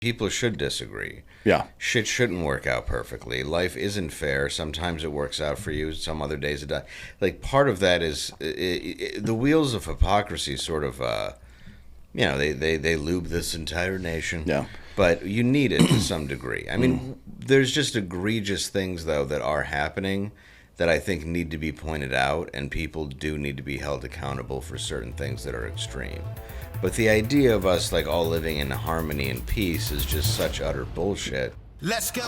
people should disagree. Yeah. Shit shouldn't work out perfectly. Life isn't fair. Sometimes it works out for you. Some other days it does. Like, part of that is the wheels of hypocrisy sort of, they lube this entire nation. Yeah. But you need it to some degree. I mean, there's just egregious things, though, that are happening that I think need to be pointed out, and people do need to be held accountable for certain things that are extreme. But the idea of us, like, all living in harmony and peace is just such utter bullshit. Let's go.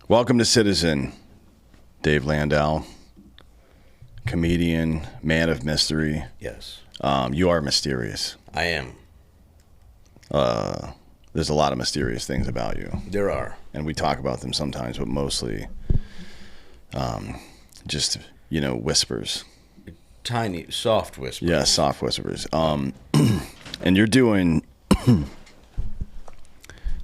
Welcome to Citizen. Dave Landau, comedian, man of mystery. Yes. You are mysterious. I am. There's a lot of mysterious things about you. There are. And we talk about them sometimes, but mostly just, whispers. Tiny, soft whispers. Yeah, soft whispers. And you're doing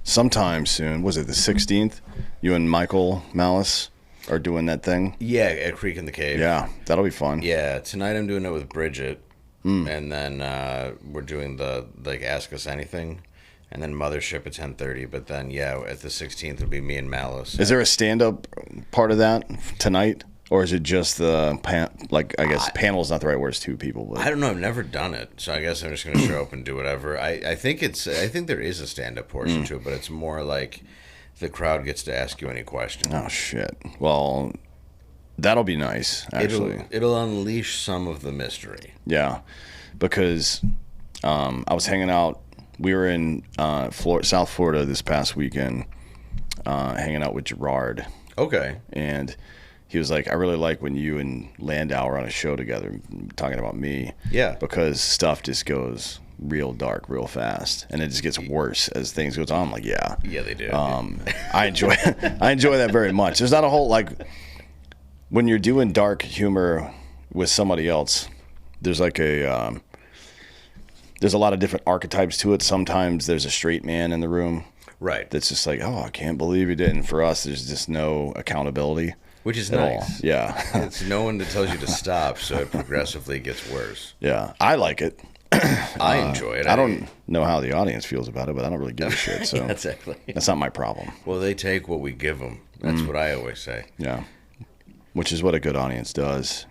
sometime soon, was it the 16th? You and Michael Malice are doing that thing? Yeah, at Creek in the Cave. Yeah, that'll be fun. Yeah, tonight I'm doing it with Bridget. And then we're doing the, Ask Us Anything. And then Mothership at 10:30. But then, at the 16th, it'll be me and Malice. Is there a stand-up part of that tonight? Or is it just the, panel is not the right word, it's two people. But I don't know. I've never done it. So I guess I'm just going to show up and do whatever. I think there is a stand-up portion to it, but it's more like the crowd gets to ask you any question. Oh, shit. Well, that'll be nice, actually. It'll unleash some of the mystery. Yeah, because I was hanging out. We were in South Florida this past weekend, hanging out with Gerard. Okay. And he was like, I really like when you and Landau are on a show together talking about me. Yeah. Because stuff just goes real dark real fast, and it just gets worse as things goes on. I'm like, yeah. Yeah, they do. I enjoy that very much. There's not a whole, when you're doing dark humor with somebody else, there's there's a lot of different archetypes to it. Sometimes there's a straight man in the room. Right. That's just like, oh, I can't believe you did. And for us, there's just no accountability. Which is at nice. all. Yeah. It's no one that tells you to stop, so it progressively gets worse. Yeah. I like it. I enjoy it. I don't know how the audience feels about it, but I don't really give a shit. So exactly. That's not my problem. Well, they take what we give them. That's what I always say. Yeah. Which is what a good audience does,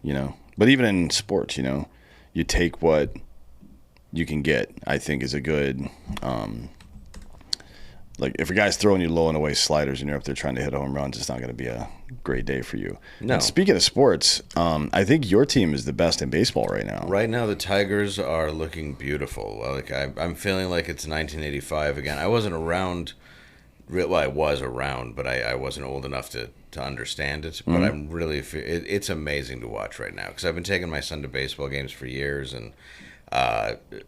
But even in sports, you take what you can get, I think, is a good, if a guy's throwing you low and away sliders and you're up there trying to hit home runs, it's not going to be a great day for you. No. And speaking of sports, I think your team is the best in baseball right now. Right now, the Tigers are looking beautiful. I'm feeling like it's 1985 again. I wasn't around. Well, I was around, but I wasn't old enough to understand it. But I'm really, it's amazing to watch right now because I've been taking my son to baseball games for years, and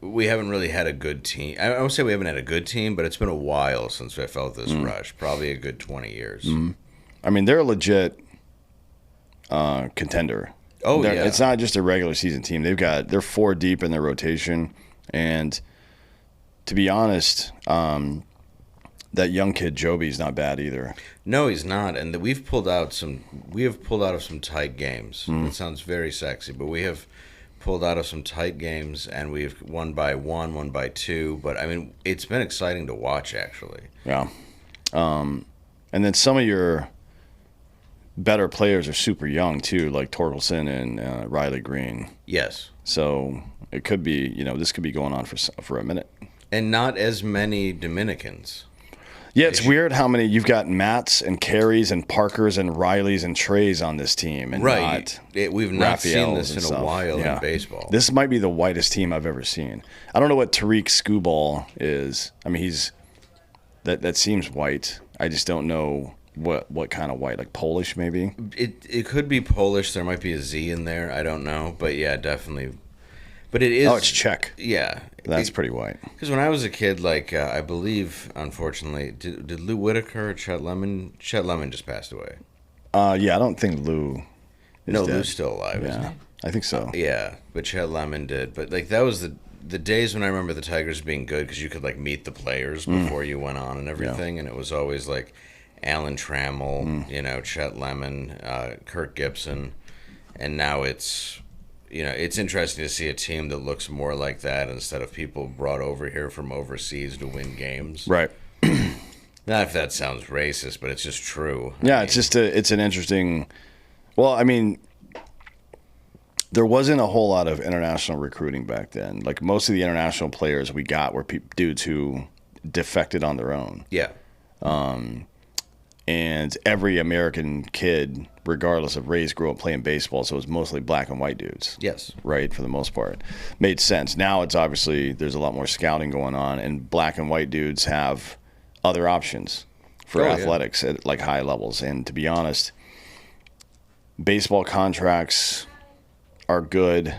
we haven't really had a good team. I won't say we haven't had a good team, but it's been a while since I felt this rush. Probably a good 20 years. I mean, they're a legit contender. Oh, yeah. It's not just a regular season team. They're 4 deep in their rotation, and to be honest, that young kid Joby's not bad either. No, he's not, and we have pulled out of some tight games. It sounds very sexy, but we have pulled out of some tight games, and we've won by 1, won by 2. But I mean, it's been exciting to watch, actually. Yeah. And then some of your better players are super young too, like Torkelson and Riley Green. Yes. So it could be, this could be going on for a minute. And not as many Dominicans. Yeah, it's weird how many you've got Matts and Carries and Parkers and Rileys and Treys on this team, and right. We've not seen this in a while in baseball. This might be the whitest team I've ever seen. I don't know what Tariq Skubal is. I mean, that seems white. I just don't know what kind of white, like Polish maybe. It could be Polish. There might be a Z in there. I don't know, but yeah, definitely. But it is. Oh, it's Czech. Yeah, that's pretty white. Because when I was a kid, I believe, unfortunately, did Lou Whitaker or Chet Lemon? Chet Lemon just passed away. Yeah, I don't think Lou. No, dead. Lou's still alive, isn't he? I think so. Yeah, but Chet Lemon did. But that was the days when I remember the Tigers being good because you could meet the players before you went on and everything, and it was always Alan Trammell, Chet Lemon, Kirk Gibson. and now it's, it's interesting to see a team that looks more like that instead of people brought over here from overseas to win games. Right. Not if that sounds racist, but it's just true. Yeah, it's an interesting. Well, I mean, there wasn't a whole lot of international recruiting back then. Like most of the international players we got were dudes who defected on their own. Yeah. And every American kid, regardless of race, grew up playing baseball, so it was mostly black and white dudes. Yes. Right, for the most part. Made sense. Now it's obviously, there's a lot more scouting going on, and black and white dudes have other options for athletics at like high levels. And to be honest, baseball contracts are good.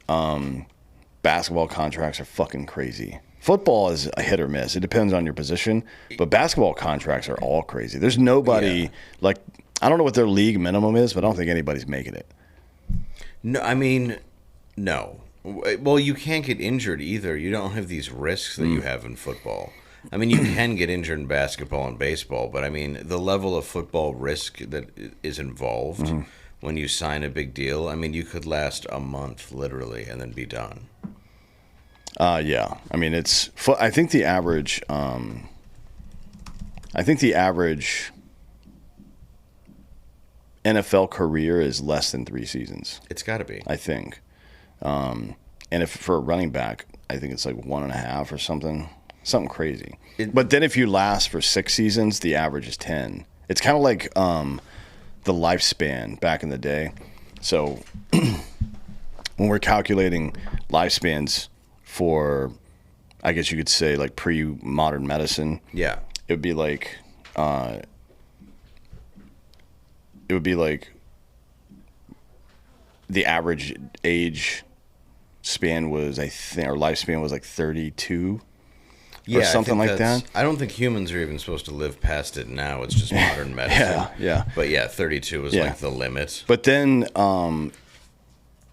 Basketball contracts are fucking crazy. Football is a hit or miss. It depends on your position. But basketball contracts are all crazy. There's nobody, like, I don't know what their league minimum is, but I don't think anybody's making it. No, I mean, no. Well, you can't get injured either. You don't have these risks that you have in football. I mean, you can get injured in basketball and baseball, but I mean, the level of football risk that is involved when you sign a big deal, I mean, you could last a month, literally, and then be done. Yeah. I mean, I think the average NFL career is less than 3 seasons. It's got to be. I think. And if for a running back, I think it's like 1.5 or something. Something crazy. But then if you last for 6 seasons, the average is 10. It's kind of like the lifespan back in the day. So when we're calculating lifespans for, I guess you could say, like pre-modern medicine, yeah, it would be like the average age span was, I think, or lifespan was like 32. Or something like that. I don't think humans are even supposed to live past it now. It's just modern medicine. Yeah. But yeah, 32 was like the limit. But then that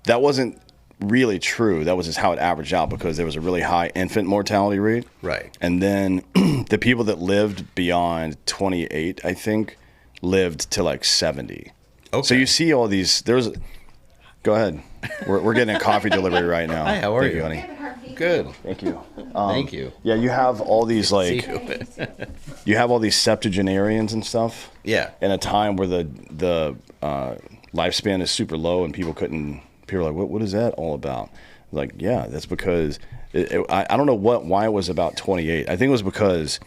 wasn't really true. That was just how it averaged out because there was a really high infant mortality rate. Right. And then the people that lived beyond 28, I think, lived to like 70. Okay. So you see all these. Go ahead. We're getting a coffee delivery right now. Hi, how are you, honey? Good. Thank you. Thank you. Yeah, you have all these like you have all these septuagenarians and stuff. Yeah. In a time where the lifespan is super low and people are like, what is that all about? Like, yeah, that's because I don't know why it was about 28. I think it was because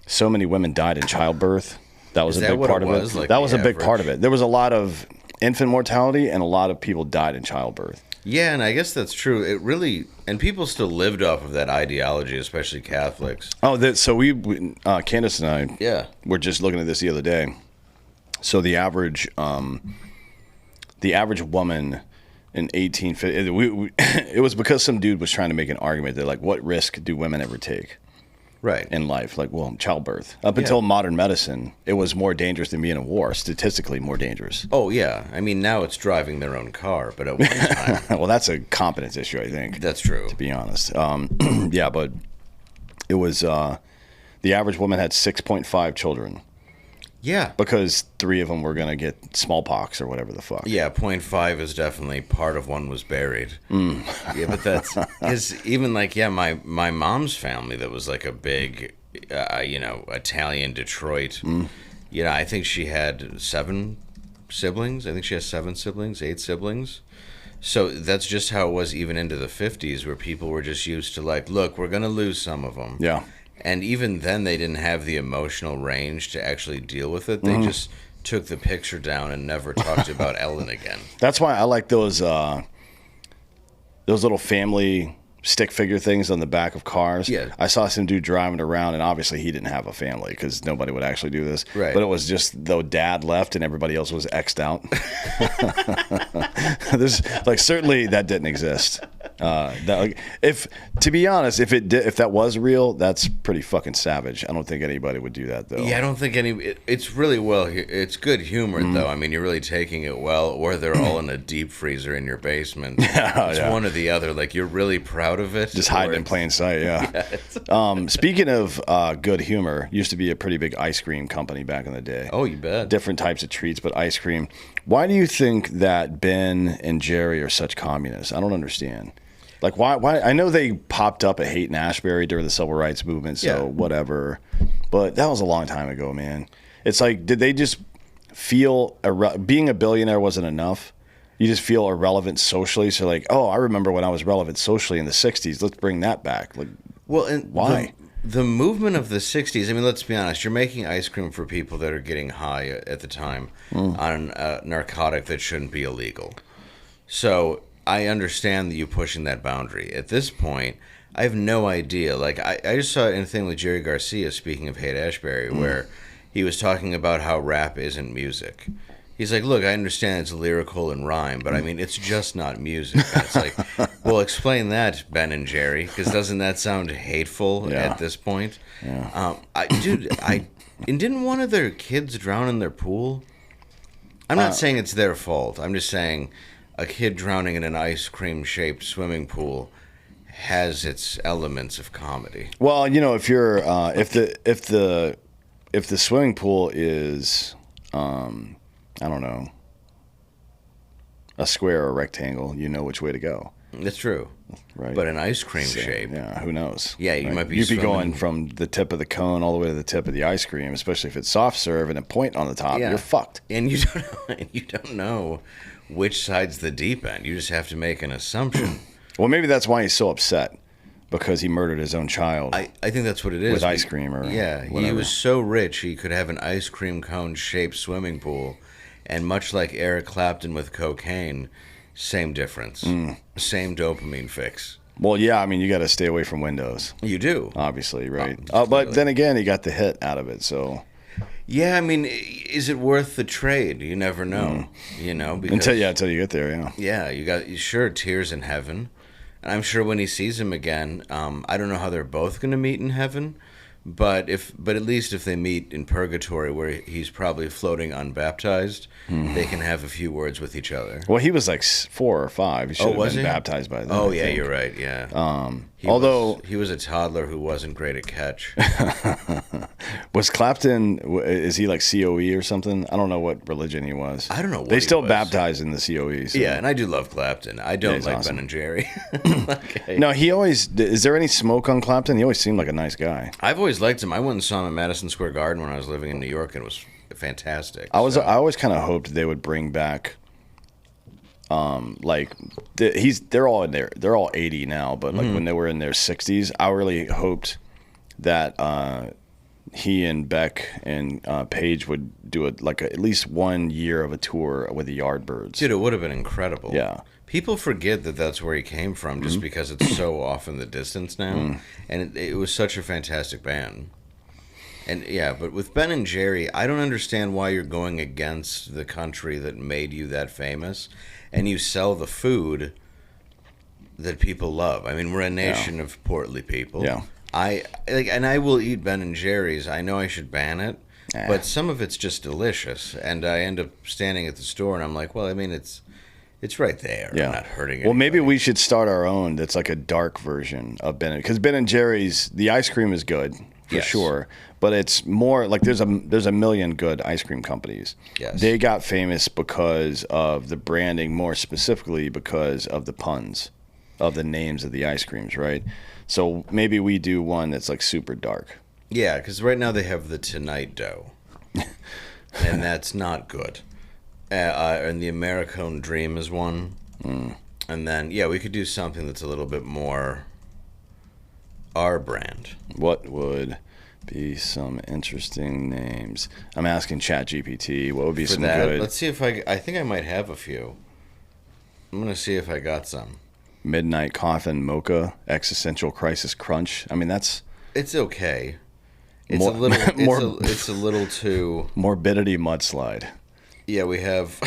so many women died in childbirth. That was a big part of it. Like that was a big part of it. There was a lot of infant mortality and a lot of people died in childbirth. Yeah, and I guess that's true. It really, and people still lived off of that ideology, especially Catholics. Oh, so Candace and I, were just looking at this the other day. So the average woman in 1850, it was because some dude was trying to make an argument that like, what risk do women ever take? Right. In life, like, well, childbirth. Up until modern medicine, it was more dangerous than being in war, statistically more dangerous. Oh, yeah. I mean, now it's driving their own car, but at one time... Well, that's a competence issue, I think. That's true. To be honest. Yeah, but it was... the average woman had 6.5 children. Yeah. Because 3 of them were going to get smallpox or whatever the fuck. Yeah, 0.5 is definitely part of one was buried. Yeah, but that's... Because even like, my mom's family that was like a big, Italian Detroit, I think she had 7 siblings. I think she has 7 siblings, 8 siblings. So that's just how it was even into the 50s where people were just used to like, look, we're going to lose some of them. Yeah. And even then, they didn't have the emotional range to actually deal with it. They just took the picture down and never talked about Ellen again. That's why I like those little family stick figure things on the back of cars. Yeah. I saw some dude driving around, and obviously he didn't have a family because nobody would actually do this. Right. But it was just though dad left and everybody else was X'd out. There's like certainly that didn't exist. To be honest, if that was real, that's pretty fucking savage. I don't think anybody would do that though. Yeah, I don't think it's really it's good humor though. I mean, you're really taking it well, or they're all in a deep freezer in your basement. It's one or the other. Like you're really proud of it. Just hiding in plain sight, yeah. Speaking of good humor, used to be a pretty big ice cream company back in the day. Oh, you bet. Different types of treats, but ice cream. Why do you think that Ben and Jerry are such communists? I don't understand. Like, why? I know they popped up at Haight-Ashbury during the civil rights movement, so whatever. But that was a long time ago, man. It's like, did they just feel being a billionaire wasn't enough? You just feel irrelevant socially. So like, oh, I remember when I was relevant socially in the 60s. Let's bring that back. Like, well, and why? The movement of the 60s, I mean, let's be honest. You're making ice cream for people that are getting high at the time on a narcotic that shouldn't be illegal. So I understand that you pushing that boundary. At this point, I have no idea. Like, I just saw anything with Jerry Garcia, speaking of Haight-Ashbury, where he was talking about how rap isn't music. He's like, look, I understand it's lyrical and rhyme, but I mean, it's just not music. And it's like, well, explain that, Ben and Jerry, because doesn't that sound hateful at this point? Yeah. And didn't one of their kids drown in their pool? I'm not saying it's their fault. I'm just saying a kid drowning in an ice cream shaped swimming pool has its elements of comedy. Well, you know, if you're if the swimming pool is I don't know, a square or a rectangle, you know which way to go. That's true. Right. But an ice cream shape. Yeah, who knows? Yeah, you might be You'd be going from the tip of the cone all the way to the tip of the ice cream, especially if it's soft serve and a point on the top. Yeah. You're fucked. And you don't know which side's the deep end. You just have to make an assumption. Well, maybe that's why he's so upset, because he murdered his own child. I think that's what it is. With ice cream or whatever. He was so rich he could have an ice cream cone shaped swimming pool. And much like Eric Clapton with cocaine, same difference. Same dopamine fix. Well, yeah, I mean, you got to stay away from windows. You do. Obviously, right? But then again, he got the hit out of it, so... Yeah, I mean, is it worth the trade? You never know, you know? Because, until you get there, yeah. Yeah, you got, sure, tears in heaven. And I'm sure when he sees him again, I don't know how they're both going to meet in heaven. But at least if they meet in purgatory, where he's probably floating unbaptized, they can have a few words with each other. Well, he was like 4 or 5. He should have been baptized by then. Oh, yeah, you're right. Yeah. He was a toddler who wasn't great at catch. Was Clapton? Is he like COE or something? I don't know what religion he was. I don't know. What they he still was. baptize in the COE. So. Yeah, and I do love Clapton. I don't like awesome. Ben and Jerry. Okay. No, he always. Is there any smoke on Clapton? He always seemed like a nice guy. I've always liked him. I went and saw him at Madison Square Garden when I was living in New York, and it was fantastic. I always kind of hoped they would bring back. They're all in there. They're all 80 now, but like when they were in their 60s, I really hoped that he and Beck and Page would do at least 1 year of a tour with the Yardbirds. Dude, it would have been incredible. Yeah. People forget that that's where he came from just because it's so off in the distance now. And it was such a fantastic band. And yeah, but with Ben and Jerry, I don't understand why you're going against the country that made you that famous, and you sell the food that people love. I mean, we're a nation of portly people. Yeah. I will eat Ben and Jerry's. I know I should ban it, but some of it's just delicious, and I end up standing at the store and I'm like, well, I mean, it's right there. Yeah. I'm not hurting it. Well, maybe we should start our own that's like a dark version of Ben, because Ben and Jerry's, the ice cream is good for sure, but it's more like there's a million good ice cream companies. Yes. They got famous because of the branding, more specifically because of the puns of the names of the ice creams, right? So maybe we do one that's like super dark. Yeah, because right now they have the Tonight Dough, and that's not good. And the Americone Dream is one. And then, we could do something that's a little bit more our brand. What would be some interesting names? I'm asking ChatGPT. What would be some good? Let's see if I think I might have a few. I'm going to see if I got some. Midnight Coffin Mocha, Existential Crisis Crunch. I mean, it's okay. It's a little too Morbidity Mudslide. Yeah, we have.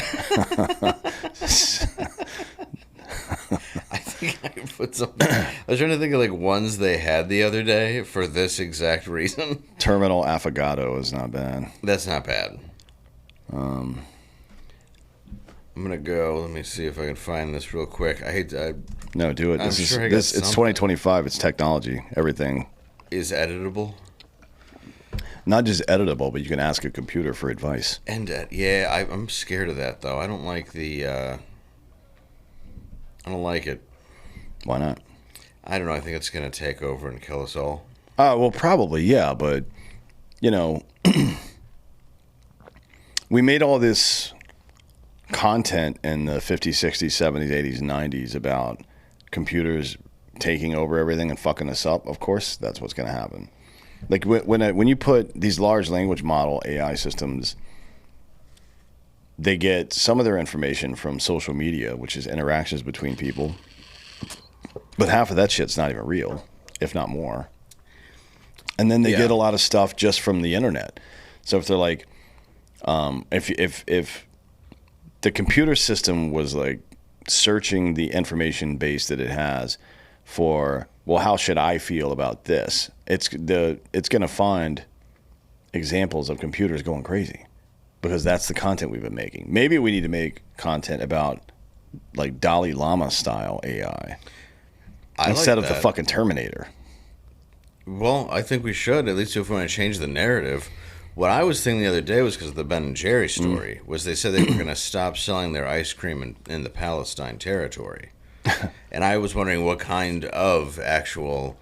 I think I put some. I was trying to think of like ones they had the other day for this exact reason. Terminal Affogato is not bad. That's not bad. I'm gonna go. Let me see if I can find this real quick. No, do it. It's 2025. It's technology. Everything is editable. Not just editable, but you can ask a computer for advice. And I'm scared of that though. I don't like I don't like it. Why not? I don't know. I think it's going to take over and kill us all. Well, probably, yeah. But, you know, we made all this content in the 50s, 60s, 70s, 80s, 90s about computers taking over everything and fucking us up. Of course, that's what's going to happen. Like when you put these large language model AI systems, they get some of their information from social media, which is interactions between people. But half of that shit's not even real, if not more. And then they get a lot of stuff just from the internet. So if they're like, if the computer system was like searching the information base that it has for, well, how should I feel about this? It's going to find examples of computers going crazy because that's the content we've been making. Maybe we need to make content about like Dalai Lama style AI. Instead of the fucking Terminator. Well, I think we should, at least if we want to change the narrative. What I was thinking the other day was because of the Ben and Jerry story, was they said they were going to stop selling their ice cream in the Palestine territory. And I was wondering what kind of actual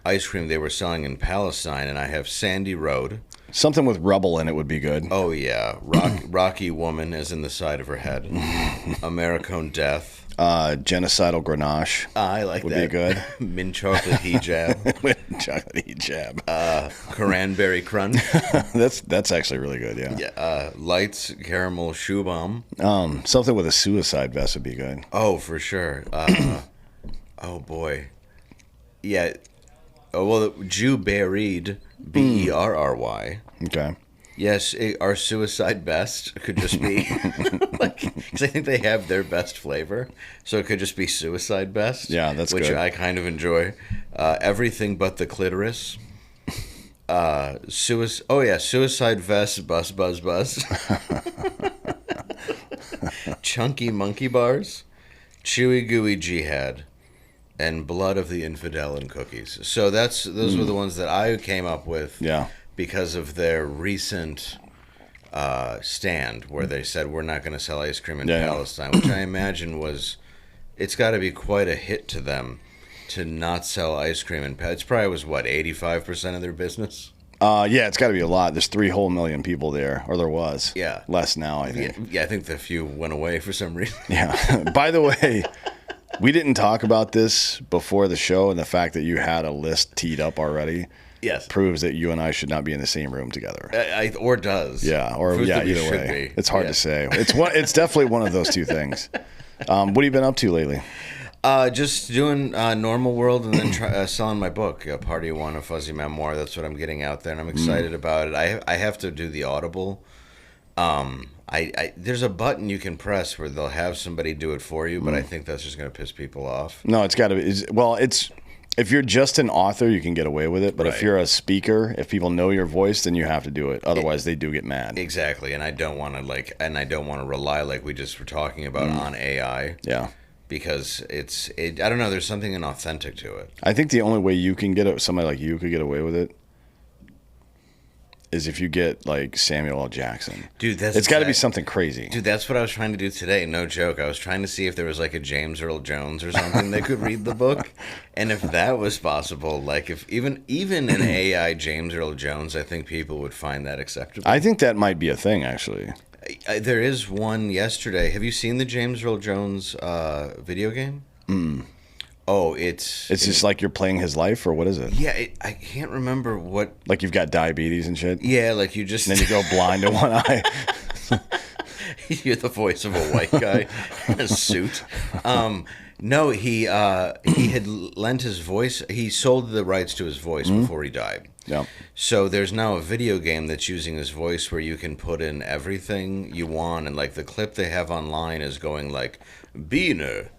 ice cream they were selling in Palestine. And I have Sandy Road. Something with rubble in it would be good. Oh, yeah. Rocky Woman as in the side of her head. Americone Death. Genocidal Grenache. I like would that. Would be good. Mint chocolate hijab. Mint chocolate hijab. Cranberry crunch. That's actually really good. Yeah. Yeah. Lights caramel shoe bomb. Something with a suicide vest would be good. Oh, for sure. Oh boy. Yeah. Oh well, Jew buried. Berry. Okay. Yes, our suicide best could just be because I think they have their best flavor, so it could just be suicide best. Yeah, that's which good. I kind of enjoy. Everything but the clitoris. Suicide vest. Buzz. Chunky monkey bars, chewy gooey jihad, and blood of the infidel and cookies. So those were the ones that I came up with. Yeah. Because of their recent stand where they said we're not going to sell ice cream in Palestine, which I imagine it's got to be quite a hit to them to not sell ice cream in Palestine. It probably was, 85% of their business? Yeah, it's got to be a lot. There's 3 whole million people there, or there was. Yeah. Less now, I think. Yeah, I think the few went away for some reason. Yeah. By the way, we didn't talk about this before the show, and the fact that you had a list teed up already. Yes. Proves that you and I should not be in the same room together. Or does. Yeah, or Proves either way. It's hard to say. It's definitely one of those two things. What have you been up to lately? Just doing Normal World and then selling my book, Party One, a Fuzzy Memoir. That's what I'm getting out there, and I'm excited about it. I have to do the Audible. There's a button you can press where they'll have somebody do it for you, but I think that's just going to piss people off. No, it's got to be. If you're just an author, you can get away with it. But if you're a speaker, if people know your voice, then you have to do it. Otherwise, they do get mad. Exactly, and I don't want to rely like we just were talking about on AI. Yeah, because I don't know. There's something inauthentic to it. I think the only way you can somebody like you could get away with it is if you get like Samuel L. Jackson. Dude, it's got to be something crazy. Dude, that's what I was trying to do today. No joke. I was trying to see if there was like a James Earl Jones or something that could read the book. And if that was possible, like if even an AI James Earl Jones, I think people would find that acceptable. I think that might be a thing, actually. There is one yesterday. Have you seen the James Earl Jones video game? Oh, it's just like you're playing his life, or what is it? Yeah, I can't remember what. Like you've got diabetes and shit? Yeah, like you just. And then you go blind in one eye. You're the voice of a white guy in a suit. No, he had lent his voice. He sold the rights to his voice before he died. Yeah. So there's now a video game that's using his voice where you can put in everything you want, and like the clip they have online is going like, Beaner,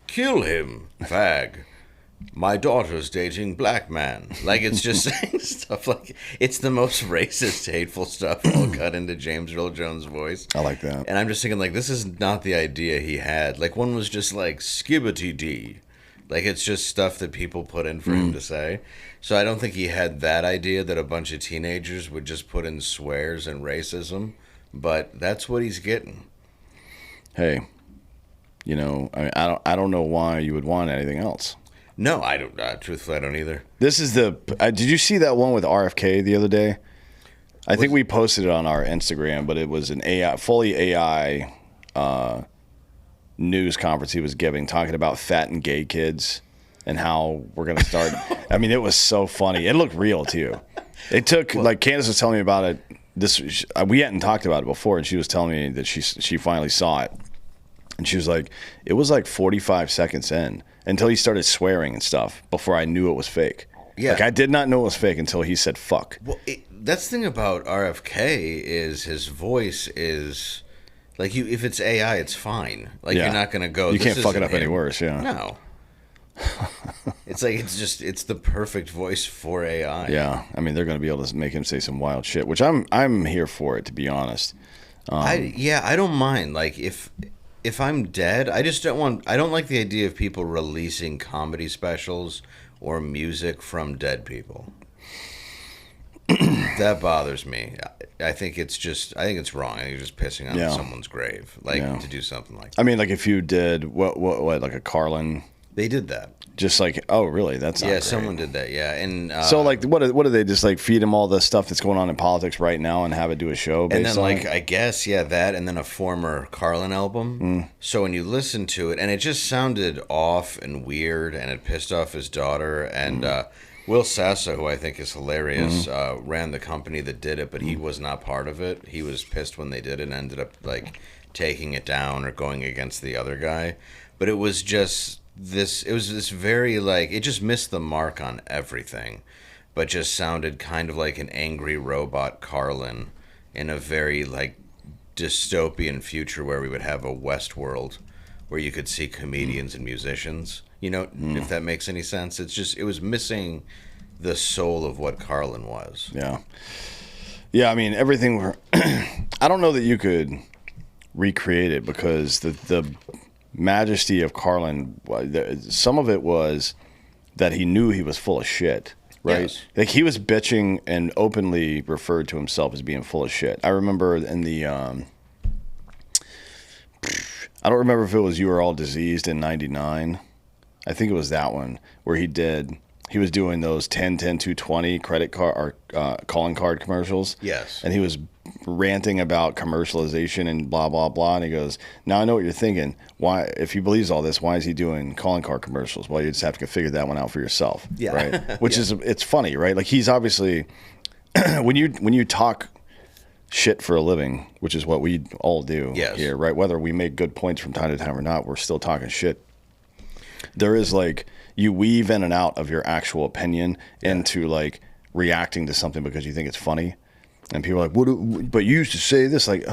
kill him, fag. My daughter's dating black man. Like, it's just saying stuff like, it's the most racist, hateful stuff all cut into James Earl Jones' voice. I like that. And I'm just thinking, like, this is not the idea he had. Like, one was just like, skibbity-dee, Like, it's just stuff that people put in for him to say. So I don't think he had that idea that a bunch of teenagers would just put in swears and racism, but that's what he's getting. Hey, you know, I don't know why you would want anything else. No, I don't. Truthfully, I don't either. This is the. Did you see that one with RFK the other day? I think we posted it on our Instagram, but it was an fully AI news conference he was giving, talking about fat and gay kids and how we're going to start. I mean, it was so funny. It looked real too. It took like Candace was telling me about it. We hadn't talked about it before, and she was telling me that she finally saw it, and she was like, it was like 45 seconds in until he started swearing and stuff before I knew it was fake. Yeah, like I did not know it was fake until he said "fuck." Well, that's the thing about RFK is his voice is like if it's AI, it's fine. Like you're not gonna go. You can't fuck it up any worse. Yeah. No. It's like it's the perfect voice for AI. Yeah, I mean they're gonna be able to make him say some wild shit, which I'm here for it, to be honest. I don't mind. Like if I'm dead, I don't like the idea of people releasing comedy specials or music from dead people. That bothers me. I think it's wrong. I think you're just pissing on someone's grave, to do something like that. I mean, like if you did what like a Carlin. They did that. Just like, oh really? That's not great. Someone did that. Yeah, and so like, what do they just like feed him all the stuff that's going on in politics right now and have it do a show? And then I guess that, and then a former Carlin album. So when you listen to it, and it just sounded off and weird, and it pissed off his daughter. And Will Sassa, who I think is hilarious, ran the company that did it, but he was not part of it. He was pissed when they did it and ended up like taking it down or going against the other guy. But it was just. It was this very like it just missed the mark on everything, but just sounded kind of like an angry robot Carlin in a very like dystopian future where we would have a Westworld where you could see comedians and musicians. You know, if that makes any sense. It was missing the soul of what Carlin was. Yeah. I mean everything. I don't know that you could recreate it because the majesty of Carlin, some of it was that he knew he was full of shit, right? Yes. Like he was bitching and openly referred to himself as being full of shit. I remember in the I don't remember if it was You Are All Diseased in '99. I think it was that one where he was doing those 10-10-220 credit card or calling card commercials. Yes. And he was ranting about commercialization and blah, blah, blah. And he goes, now I know what you're thinking. Why, if he believes all this, why is he doing calling card commercials? Well, you just have to figure that one out for yourself. Yeah. Right. Which is, it's funny, right? Like he's obviously, when you talk shit for a living, which is what we all do here, right? Whether we make good points from time to time or not, we're still talking shit. There is like, you weave in and out of your actual opinion into like reacting to something because you think it's funny. And people are like, but you used to say this. Like,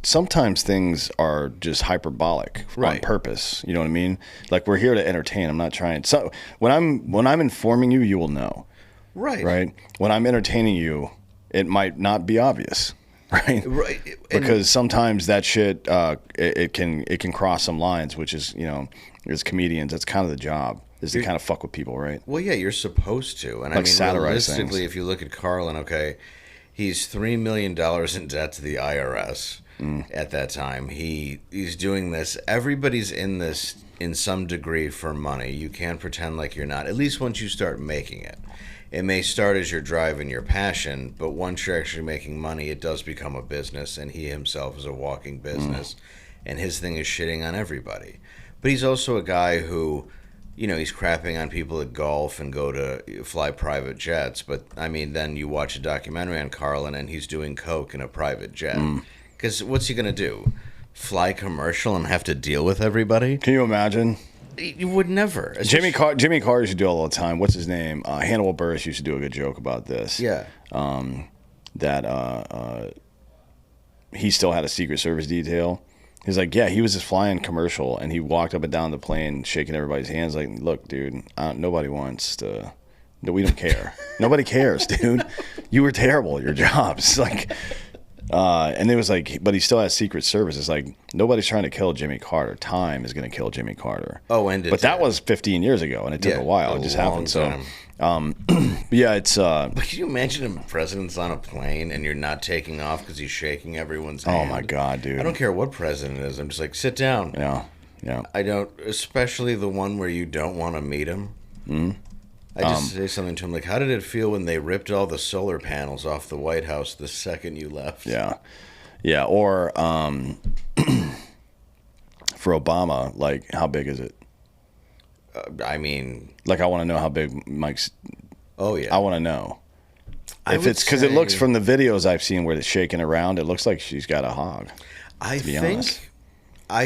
sometimes things are just hyperbolic on purpose. You know what I mean? Like, we're here to entertain. I'm not trying. So when I'm informing you, you will know. Right. When I'm entertaining you, it might not be obvious. Right. Because sometimes that shit, it can cross some lines, which is, you know, as comedians, that's kind of the job. Is to kind of fuck with people, right? Well, yeah, you're supposed to. And like I mean, realistically, if you look at Carlin, okay, he's $3 million in debt to the IRS at that time. He's doing this. Everybody's in this in some degree for money. You can't pretend like you're not, at least once you start making it. It may start as your drive and your passion, but once you're actually making money, it does become a business, and he himself is a walking business, and his thing is shitting on everybody. But he's also a guy who... You know, he's crapping on people that golf and go to fly private jets. But, I mean, then you watch a documentary on Carlin and he's doing coke in a private jet. Because what's he going to do? Fly commercial and have to deal with everybody? Can you imagine? You would never. Jimmy Carr used to do it all the time. What's his name? Hannibal Buress used to do a good joke about this. Yeah. That he still had a Secret Service detail. He's like, yeah, he was just flying commercial, and he walked up and down the plane, shaking everybody's hands, like, look, dude, nobody wants to. No, we don't care. Nobody cares, dude. You were terrible at your jobs. Like, And it was like, but he still has Secret Service. It's like, nobody's trying to kill Jimmy Carter. Time is going to kill Jimmy Carter. Oh, but that was 15 years ago, and it took a while. It just happened. Time. So, yeah, it's. But can you imagine a president's on a plane and you're not taking off because he's shaking everyone's hand? Oh my God, dude! I don't care what president it is. I'm just like, sit down. Yeah. I don't, especially the one where you don't want to meet him. I just say something to him like, how did it feel when they ripped all the solar panels off the White House the second you left? Yeah. Or for Obama, like, how big is it? I mean, like, I want to know how big Mike's. Oh yeah, I want to know if it's because it looks from the videos I've seen where it's shaking around. It looks like she's got a hog. I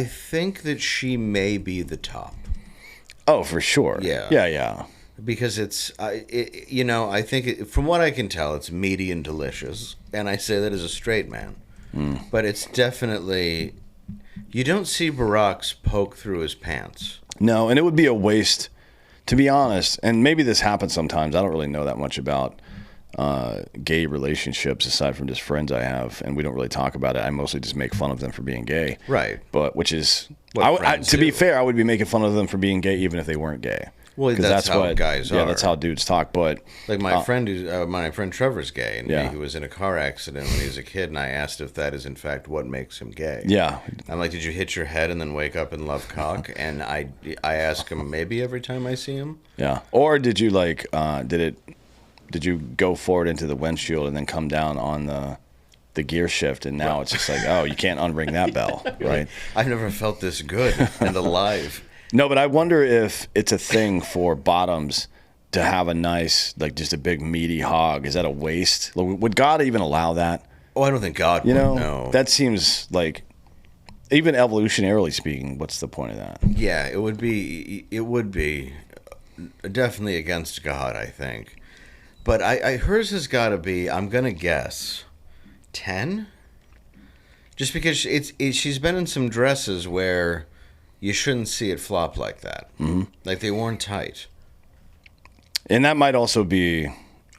think that she may be the top. Oh, for sure. Yeah. Because it's, I think from what I can tell, it's meaty and delicious, and I say that as a straight man. But it's definitely, you don't see Barack's poke through his pants. No, and it would be a waste, to be honest. And maybe this happens sometimes. I don't really know that much about gay relationships aside from just friends I have, and we don't really talk about it. I mostly just make fun of them for being gay. Right. But which is, to be fair, I would be making fun of them for being gay even if they weren't gay. Well, that's how what guys are. Yeah, that's how dudes talk. But like my friend Trevor's gay, and he was in a car accident when he was a kid, and I asked if that is in fact what makes him gay. Yeah, I'm like, did you hit your head and then wake up and love cock? And I ask him maybe every time I see him. Yeah, or did you like did you go forward into the windshield and then come down on the gear shift, and now it's just like, oh, you can't unring that bell, right? I've never felt this good and alive. No, but I wonder if it's a thing for bottoms to have a nice, like, just a big meaty hog. Is that a waste? Would God even allow that? Oh, I don't think God would. No. That seems like, even evolutionarily speaking, what's the point of that? Yeah, it would be definitely against God, I think. But hers has got to be, I'm going to guess, 10? Just because she's been in some dresses where you shouldn't see it flop like that. Mm-hmm. Like, they weren't tight. And that might also be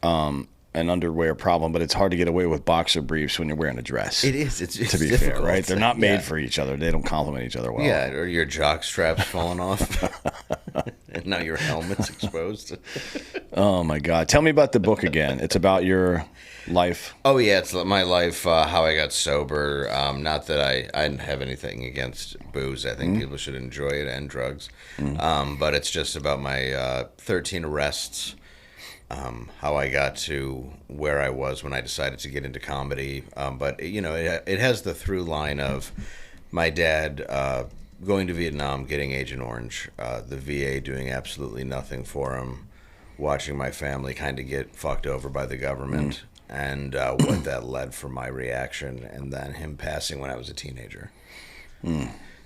an underwear problem, but it's hard to get away with boxer briefs when you're wearing a dress. It is. It's to be fair, right? They're not made for each other. They don't complement each other well. Yeah, or your jock strap's falling off. And now your helmet's exposed. Oh, my God. Tell me about the book again. It's about your life. Oh, yeah. It's my life, how I got sober. Not that I didn't have anything against booze. I think people should enjoy it and drugs. But it's just about my 13 arrests, how I got to where I was when I decided to get into comedy. But, it has the through line of my dad going to Vietnam, getting Agent Orange, the VA doing absolutely nothing for him, watching my family kind of get fucked over by the government, and what that led for my reaction, and then him passing when I was a teenager.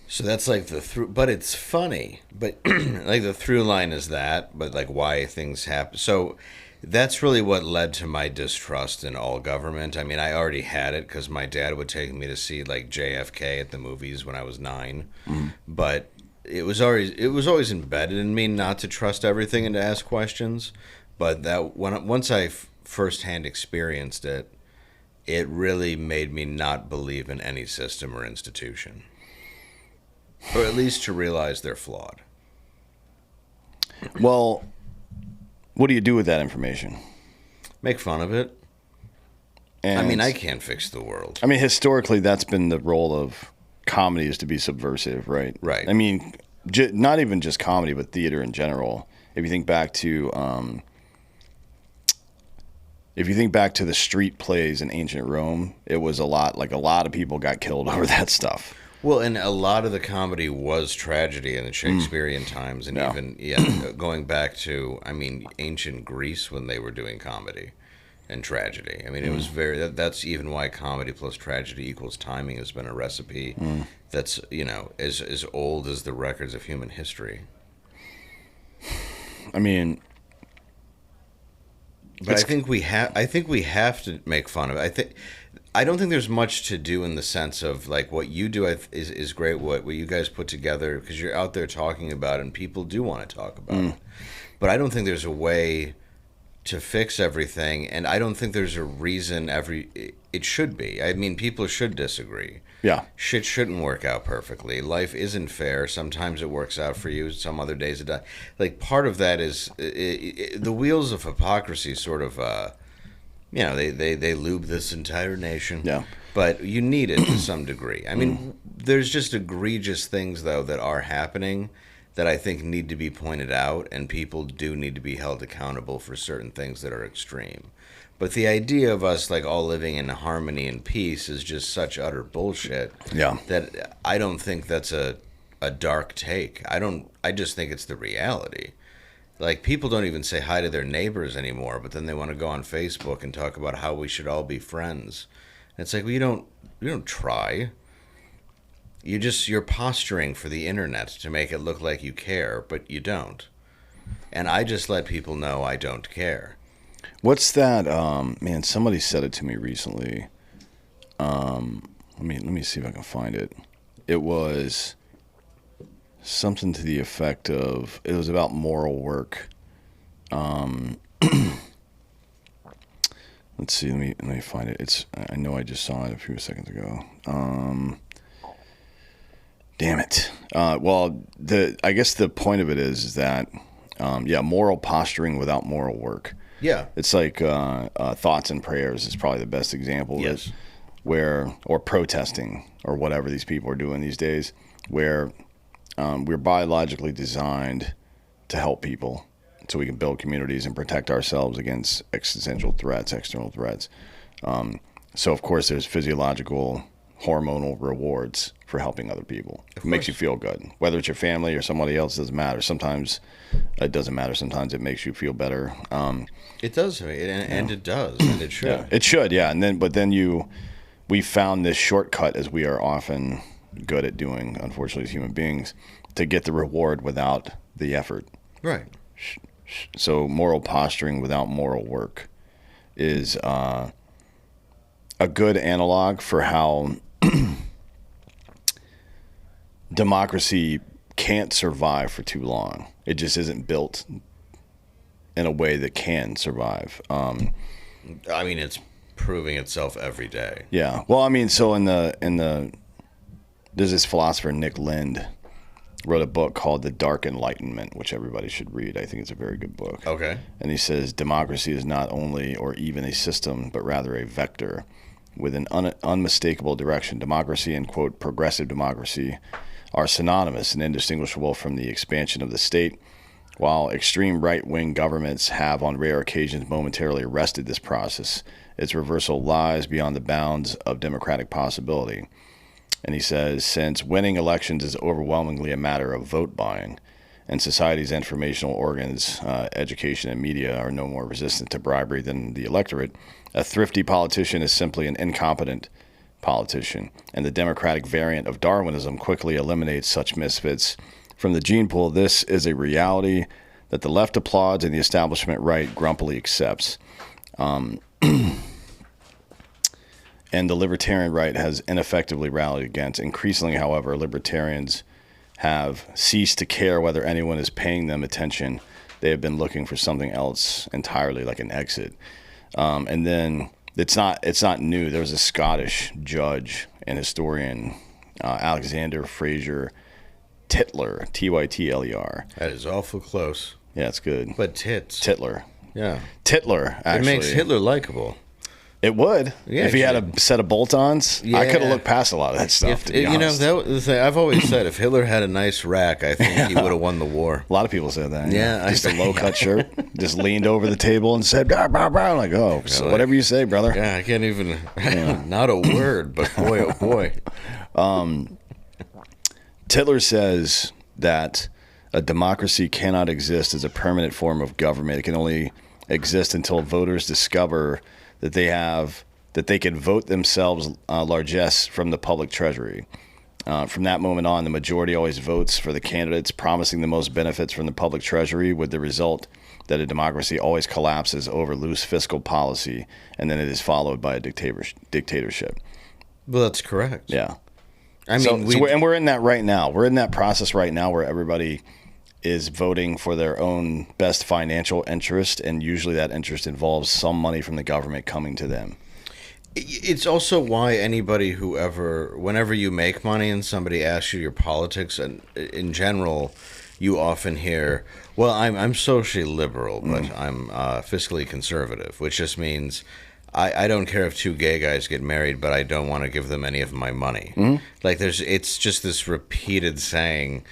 So that's like the through, but it's funny, but like the through line is that, but like why things happen. So that's really what led to my distrust in all government. I mean, I already had it because my dad would take me to see like JFK at the movies when I was 9, but it was always embedded in me not to trust everything and to ask questions. But that once I firsthand experienced it, it really made me not believe in any system or institution, or at least to realize they're flawed. Well, what do you do with that information? Make fun of it. And I mean, I can't fix the world. I mean, historically, that's been the role of comedy, is to be subversive, right? Right. I mean, not even just comedy, but theater in general. If you think back to the street plays in ancient Rome, it was a lot of people got killed over that stuff. Well, and a lot of the comedy was tragedy in the Shakespearean times, and even going back to, I mean, ancient Greece when they were doing comedy and tragedy. I mean, it was that's even why comedy plus tragedy equals timing has been a recipe that's, as old as the records of human history. I mean, but I think we have to make fun of it. I don't think there's much to do in the sense of like what you do is great. What you guys put together, because you're out there talking about it and people do want to talk about it. But I don't think there's a way to fix everything, and I don't think there's a reason it should be. I mean, people should disagree. Yeah. Shit shouldn't work out perfectly. Life isn't fair. Sometimes it works out for you. Some other days it does. Like, part of that is the wheels of hypocrisy sort of, they lube this entire nation. Yeah. But you need it to some degree. I mean, there's just egregious things, though, that are happening that I think need to be pointed out, and people do need to be held accountable for certain things that are extreme. But the idea of us like all living in harmony and peace is just such utter bullshit. Yeah. That I don't think that's a dark take. I just think it's the reality. Like, people don't even say hi to their neighbors anymore, but then they want to go on Facebook and talk about how we should all be friends. And it's like, well, you don't try. You're posturing for the internet to make it look like you care, but you don't. And I just let people know I don't care. What's that? Man, somebody said it to me recently. Let me see if I can find it. It was something to the effect of, it was about moral work. Let's see. Let me find it. I know I just saw it a few seconds ago. Damn it. Well, I guess the point of it is that, moral posturing without moral work. Yeah. It's like thoughts and prayers is probably the best example of Yes. it, or protesting or whatever these people are doing these days, where we're biologically designed to help people so we can build communities and protect ourselves against existential threats, external threats. So, of course, there's physiological, hormonal rewards for helping other people. It makes you feel good. Whether it's your family or somebody else, doesn't matter. Sometimes it doesn't matter. Sometimes it makes you feel better. It does, and it does, and it should. Yeah, it should, yeah. But then we found this shortcut, as we are often good at doing, unfortunately, as human beings, to get the reward without the effort. Right. So moral posturing without moral work is a good analog for how democracy can't survive for too long. It just isn't built in a way that can survive. I mean, it's proving itself every day. Yeah. Well, I mean, so there's this philosopher, Nick Lind, wrote a book called The Dark Enlightenment, which everybody should read. I think it's a very good book. Okay. And he says democracy is not only or even a system, but rather a vector with an unmistakable direction. Democracy and, quote, progressive democracy are synonymous and indistinguishable from the expansion of the state. While extreme right-wing governments have on rare occasions momentarily arrested this process, its reversal lies beyond the bounds of democratic possibility. And he says, since winning elections is overwhelmingly a matter of vote buying, and society's informational organs, education and media are no more resistant to bribery than the electorate, a thrifty politician is simply an incompetent politician. And the democratic variant of Darwinism quickly eliminates such misfits from the gene pool. This is a reality that the left applauds and the establishment right grumpily accepts. And the libertarian right has ineffectively rallied against. Increasingly, however, libertarians have ceased to care whether anyone is paying them attention. They have been looking for something else entirely, like an exit. And then it's not new. There was a Scottish judge and historian, Alexander Fraser Tytler, Tytler. That is awful close. Yeah, it's good. But tits. Tytler. Yeah. Tytler, actually. It makes Hitler likable. It would. Yeah, if he had a set of bolt-ons. Yeah. I could have looked past a lot of that stuff, to be honest. That was the thing. I've always said, if Hitler had a nice rack, I think he would have won the war. A lot of people said that. Yeah. Just a low-cut shirt. Just leaned over the table and said, bah, bah, bah. I'm like, oh, so whatever you say, brother. Yeah, I can't even, not a word, but boy, oh boy. Tytler says that a democracy cannot exist as a permanent form of government. It can only exist until voters discover that they can vote themselves largesse from the public treasury. From that moment on, the majority always votes for the candidates promising the most benefits from the public treasury, with the result that a democracy always collapses over loose fiscal policy, and then it is followed by a dictatorship. Well, that's correct. Yeah. I mean, we're in that right now. We're in that process right now where everybody is voting for their own best financial interest, and usually that interest involves some money from the government coming to them. It's also why anybody whenever you make money and somebody asks you your politics, and in general, you often hear, well, I'm socially liberal, but I'm fiscally conservative, which just means I don't care if two gay guys get married, but I don't want to give them any of my money. Like it's just this repeated saying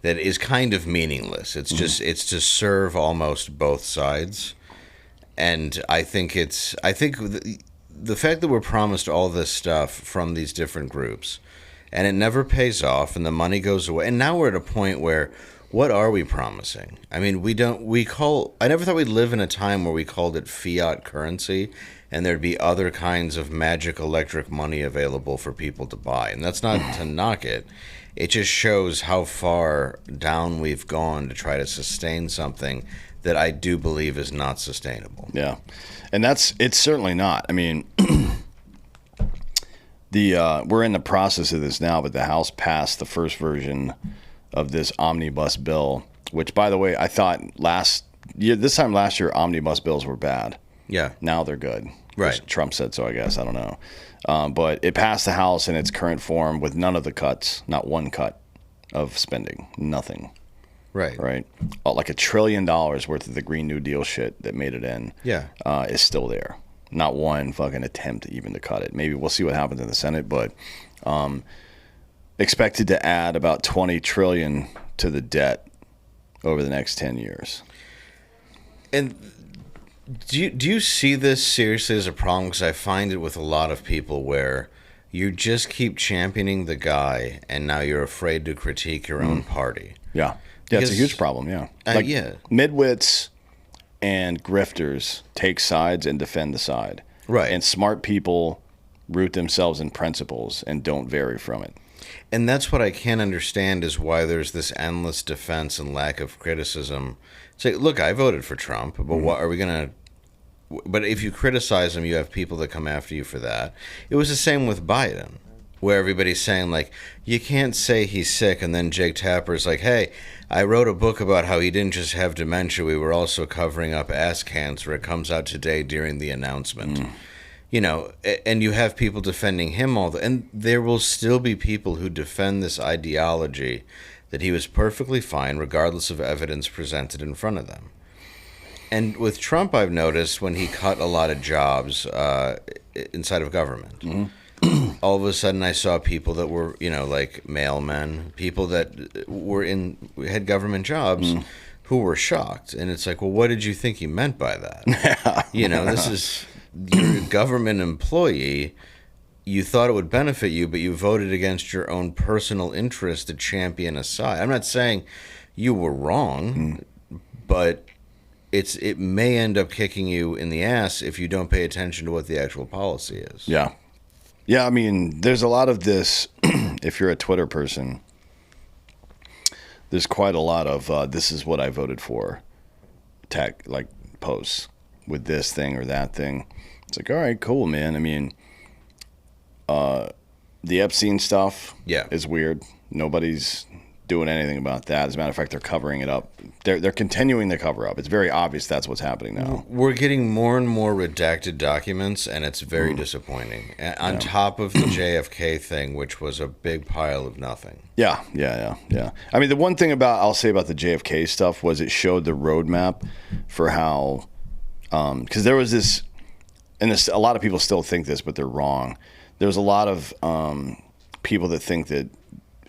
that is kind of meaningless. It's just it's to serve almost both sides, and I think the fact that we're promised all this stuff from these different groups, and it never pays off, and the money goes away, and now we're at a point where, what are we promising? I mean, I never thought we'd live in a time where we called it fiat currency, and there'd be other kinds of magic electric money available for people to buy. And that's not to knock it. It just shows how far down we've gone to try to sustain something that I do believe is not sustainable. Yeah. And it's certainly not. I mean, we're in the process of this now, but the House passed the first version of this omnibus bill, which, by the way, I thought this time last year, omnibus bills were bad. Yeah. Now they're good. Right. Trump said so, I guess. I don't know. But it passed the House in its current form with none of the cuts, not one cut of spending, nothing. Right. Right. Like $1 trillion worth of the Green New Deal shit that made it in is still there. Not one fucking attempt even to cut it. Maybe we'll see what happens in the Senate, but expected to add about $20 trillion to the debt over the next 10 years. And do you see this seriously as a problem? Because I find it with a lot of people where you just keep championing the guy, and now you're afraid to critique your own party. Yeah. Yeah, it's a huge problem, yeah. Midwits and grifters take sides and defend the side. Right. And smart people root themselves in principles and don't vary from it. And that's what I can't understand, is why there's this endless defense and lack of criticism. Say, look, I voted for Trump, but what are we going to... But if you criticize him, you have people that come after you for that. It was the same with Biden, where everybody's saying, like, you can't say he's sick, and then Jake Tapper's like, hey, I wrote a book about how he didn't just have dementia, we were also covering up ass cancer. It comes out today during the announcement. You know, and you have people defending him and there will still be people who defend this ideology that he was perfectly fine regardless of evidence presented in front of them. And with Trump, I've noticed when he cut a lot of jobs inside of government, all of a sudden I saw people that were, like mailmen, people that had government jobs who were shocked. And it's like, well, what did you think he meant by that? This is, you're a government employee. You thought it would benefit you, but you voted against your own personal interest to champion a side. I'm not saying you were wrong, but it may end up kicking you in the ass if you don't pay attention to what the actual policy is. Yeah. Yeah, I mean, there's a lot of this, if you're a Twitter person, there's quite a lot of this is what I voted for posts with this thing or that thing. It's like, all right, cool, man. I mean, the Epstein stuff is weird. Nobody's doing anything about that. As a matter of fact, they're covering it up. They're continuing the cover up. It's very obvious that's what's happening now. We're getting more and more redacted documents, and it's very disappointing. On top of the JFK thing, which was a big pile of nothing. Yeah. I mean, the one thing I'll say about the JFK stuff was it showed the roadmap for how, because there was this, and a lot of people still think this, but they're wrong. There's a lot of people that think that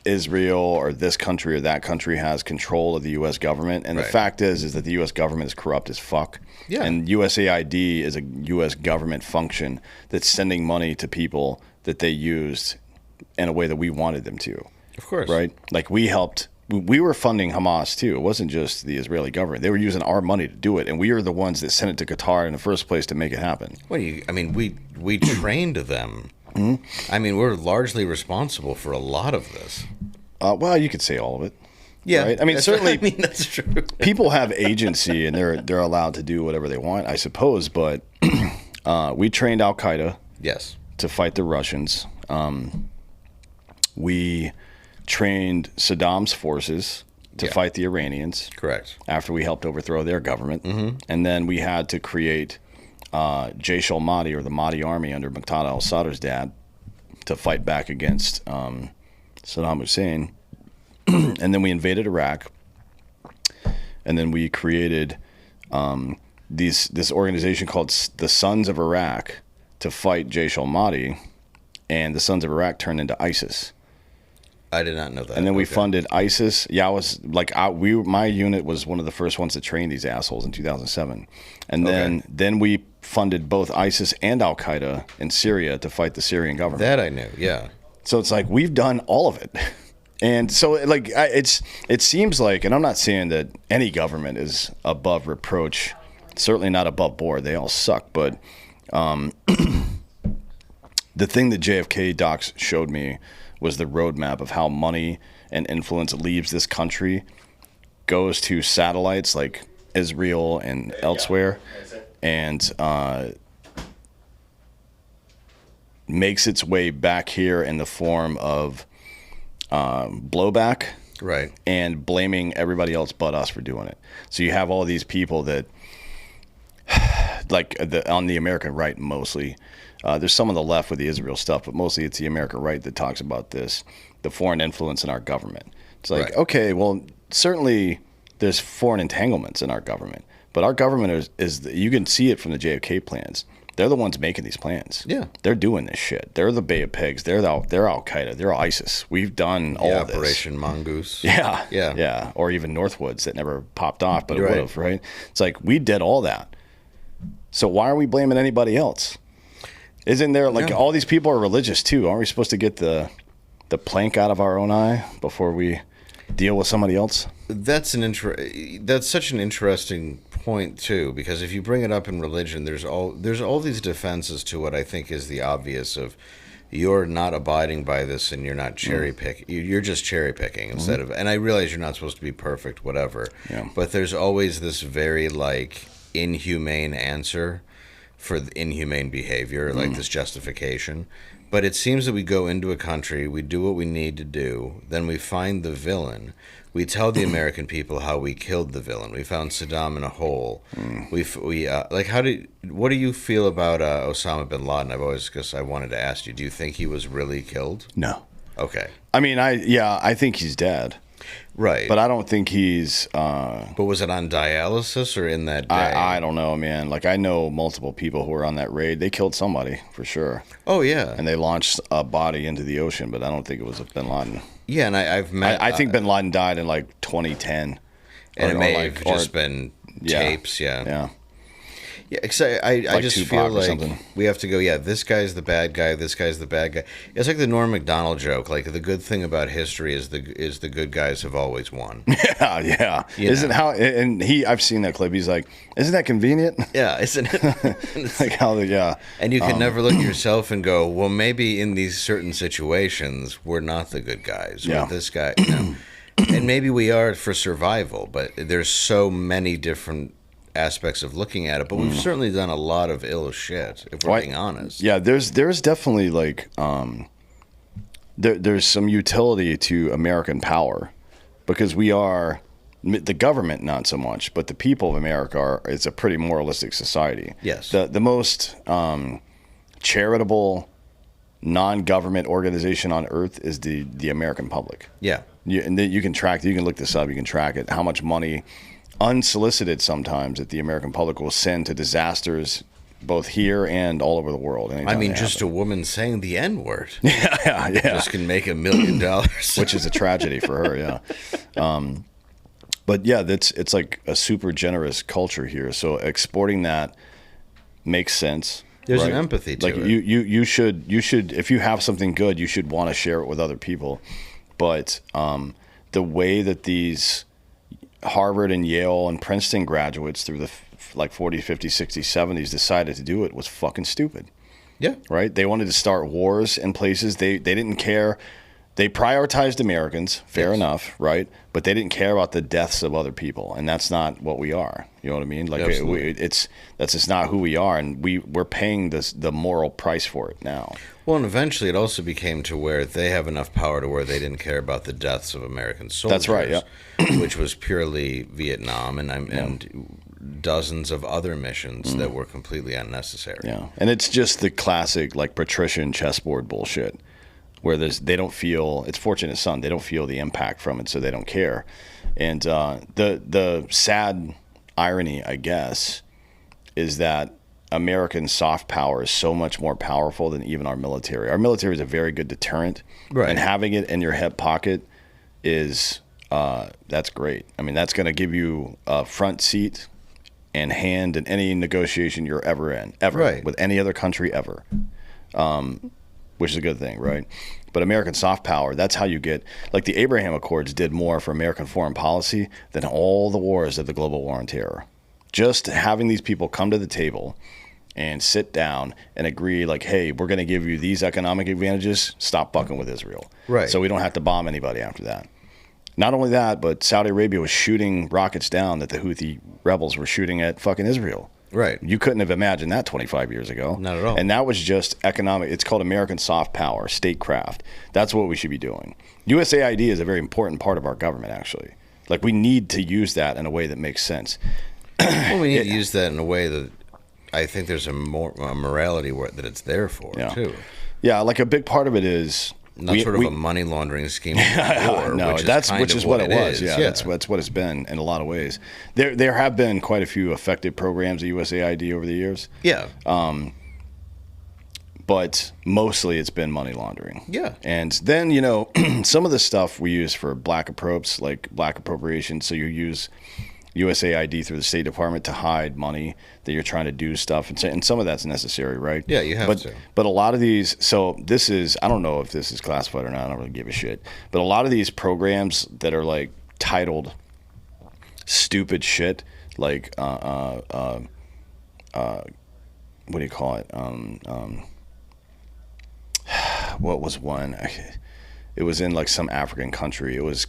Israel or this country or that country has control of the U.S. government. And the fact is that the U.S. government is corrupt as fuck. Yeah. And USAID is a U.S. government function that's sending money to people that they used in a way that we wanted them to. Of course. Right? Like we were funding Hamas too. It wasn't just the Israeli government. They were using our money to do it. And we are the ones that sent it to Qatar in the first place to make it happen. We trained them. I mean, we're largely responsible for a lot of this. Well, you could say all of it. Yeah, right? I mean, certainly. That's true. People have agency, and they're allowed to do whatever they want, I suppose. But we trained Al Qaeda. Yes. To fight the Russians. We trained Saddam's forces. to fight the Iranians. Correct. After we helped overthrow their government. And then we had to create Jaish al-Mahdi, or the Mahdi army under Muqtada al-Sadr's dad, to fight back against Saddam Hussein. And then we invaded Iraq. And then we created this organization called the Sons of Iraq to fight Jaish al-Mahdi. And the Sons of Iraq turned into ISIS. I did not know that. And then we funded ISIS. Yeah, I was like, my unit was one of the first ones to train these assholes in 2007. And then we funded both ISIS and Al Qaeda in Syria to fight the Syrian government. That I knew. Yeah. So it's like we've done all of it. And so like it seems like, and I'm not saying that any government is above reproach, certainly not above board. They all suck. But the thing that JFK docs showed me was the roadmap of how money and influence leaves this country, goes to satellites like Israel and elsewhere, and makes its way back here in the form of blowback, right, and blaming everybody else but us for doing it. So you have all these people that, like on the American right mostly, there's some on the left with the Israel stuff, but mostly it's the American right that talks about this, the foreign influence in our government. It's like, okay, well, certainly there's foreign entanglements in our government, but our government is you can see it from the JFK plans. They're the ones making these plans. Yeah. They're doing this shit. They're the Bay of Pigs. They're Al Qaeda. They're ISIS. We've done all of this. Operation Mongoose. Yeah. Yeah. Yeah. Or even Northwoods that never popped off, but it would have, right? It's like we did all that. So why are we blaming anybody else? Isn't there, like, all these people are religious too? Aren't we supposed to get the plank out of our own eye before we deal with somebody else? That's such an interesting point too, because if you bring it up in religion, there's all these defenses to what I think is the obvious of you're not abiding by this and you're not cherry picking. You're just cherry picking instead of. And I realize you're not supposed to be perfect, whatever. Yeah. But there's always this very like inhumane answer for the inhumane behavior, like this justification. But it seems that we go into a country, we do what we need to do, then we find the villain. We tell the American people how we killed the villain. We found Saddam in a hole. What do you feel about Osama bin Laden? Because I wanted to ask you, do you think he was really killed? No. Okay. I mean, I think he's dead. Right. But I don't think he's... But was it on dialysis or in that day? I don't know, man. Like, I know multiple people who were on that raid. They killed somebody, for sure. Oh, yeah. And they launched a body into the ocean, but I don't think it was bin Laden. Yeah, and I've met... I think bin Laden died in, like, 2010. And it may have just been tapes, yeah. Yeah. Yeah, because I like just Tupac feel like something. We have to go, this guy's the bad guy, this guy's the bad guy. It's like the Norm Macdonald joke. Like, the good thing about history is the good guys have always won. Yeah. Isn't how... And I've seen that clip. He's like, isn't that convenient? Yeah, isn't it? Like how the... And you can never look at yourself and go, well, maybe in these certain situations, we're not the good guys. Or this guy, And maybe we are for survival, but there's so many different aspects of looking at it, but we've certainly done a lot of ill shit, if we're being honest. Yeah, there's definitely like there's some utility to American power, because we are the government, not so much, but the people of America it's a pretty moralistic society. Yes. The most charitable non-government organization on earth is the American public. Yeah. You can track, you can look this up, you can track it, how much money unsolicited sometimes that the American public will send to disasters both here and all over the world. I mean, just a woman saying the N-word. Yeah. Just can make $1 million. Which is a tragedy for her, yeah. But yeah, it's like a super generous culture here. So exporting that makes sense. There's an empathy to it. Like you should, if you have something good, you should want to share it with other people. But the way that these Harvard and Yale and Princeton graduates through the 40s, 50s, 60s, 70s decided to do it was fucking stupid. Yeah. Right? They wanted to start wars in places. They didn't care They prioritized Americans, fair enough, right? But they didn't care about the deaths of other people, and that's not what we are. You know what I mean? Like that's just not who we are, and we're paying the moral price for it now. Well, and eventually it also became to where they have enough power to where they didn't care about the deaths of American soldiers. That's right, yeah. Which was purely Vietnam and dozens of other missions that were completely unnecessary. Yeah, and it's just the classic like patrician chessboard bullshit, where they don't feel, it's fortunate son, they don't feel the impact from it, so they don't care. And the sad irony, I guess, is that American soft power is so much more powerful than even our military. Our military is a very good deterrent, right? And having it in your hip pocket is that's great. I mean, that's going to give you a front seat and hand in any negotiation you're ever in, right, with any other country ever. Which is a good thing, right? But American soft power, that's how you get, like the Abraham Accords did more for American foreign policy than all the wars of the global war on terror. Just having these people come to the table and sit down and agree like, hey, we're going to give you these economic advantages, stop fucking with Israel. Right. So we don't have to bomb anybody after that. Not only that, but Saudi Arabia was shooting rockets down that the Houthi rebels were shooting at fucking Israel. Right. You couldn't have imagined that 25 years ago. Not at all. And that was just economic. It's called American soft power, statecraft. That's what we should be doing. USAID is a very important part of our government, actually. Like, we need to use that in a way that makes sense. Well, we need to use that in a way that I think there's a morality that it's there for, too. Yeah, like a big part of it is... Not sort of a money laundering scheme. No, which is what it was. Yeah, that's what it's been in a lot of ways. There have been quite a few effective programs at USAID over the years. Yeah. But mostly it's been money laundering. Yeah. And then, some of the stuff we use for black appropriation. So you use USAID through the State Department to hide money that you're trying to do stuff, and some of that's necessary, right? Yeah, you have to. But a lot of these, so this is, I don't know if this is classified or not, I don't really give a shit, but a lot of these programs that are like titled stupid shit, like, what do you call it? What was one? It was in like some African country. It was,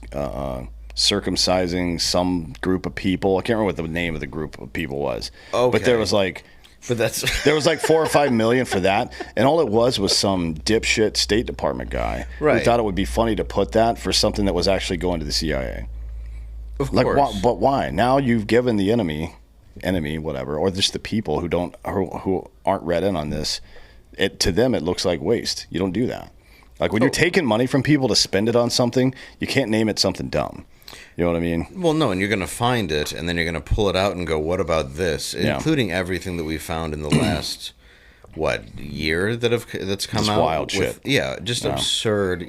circumcising some group of people. I can't remember what the name of the group of people was. Okay. But there was like, there was like 4 or 5 million for that, and all it was some dipshit State Department guy who thought it would be funny to put that for something that was actually going to the CIA. Of course. But why? Now you've given the enemy, whatever, or just the people who aren't read in on this. To them, it looks like waste. You don't do that. Like when you're taking money from people to spend it on something, you can't name it something dumb. You know what I mean? Well, no, and you're going to find it, and then you're going to pull it out and go, what about this? Yeah. Including everything that we found in the last, year that's come out? Wild shit. Yeah, just absurd,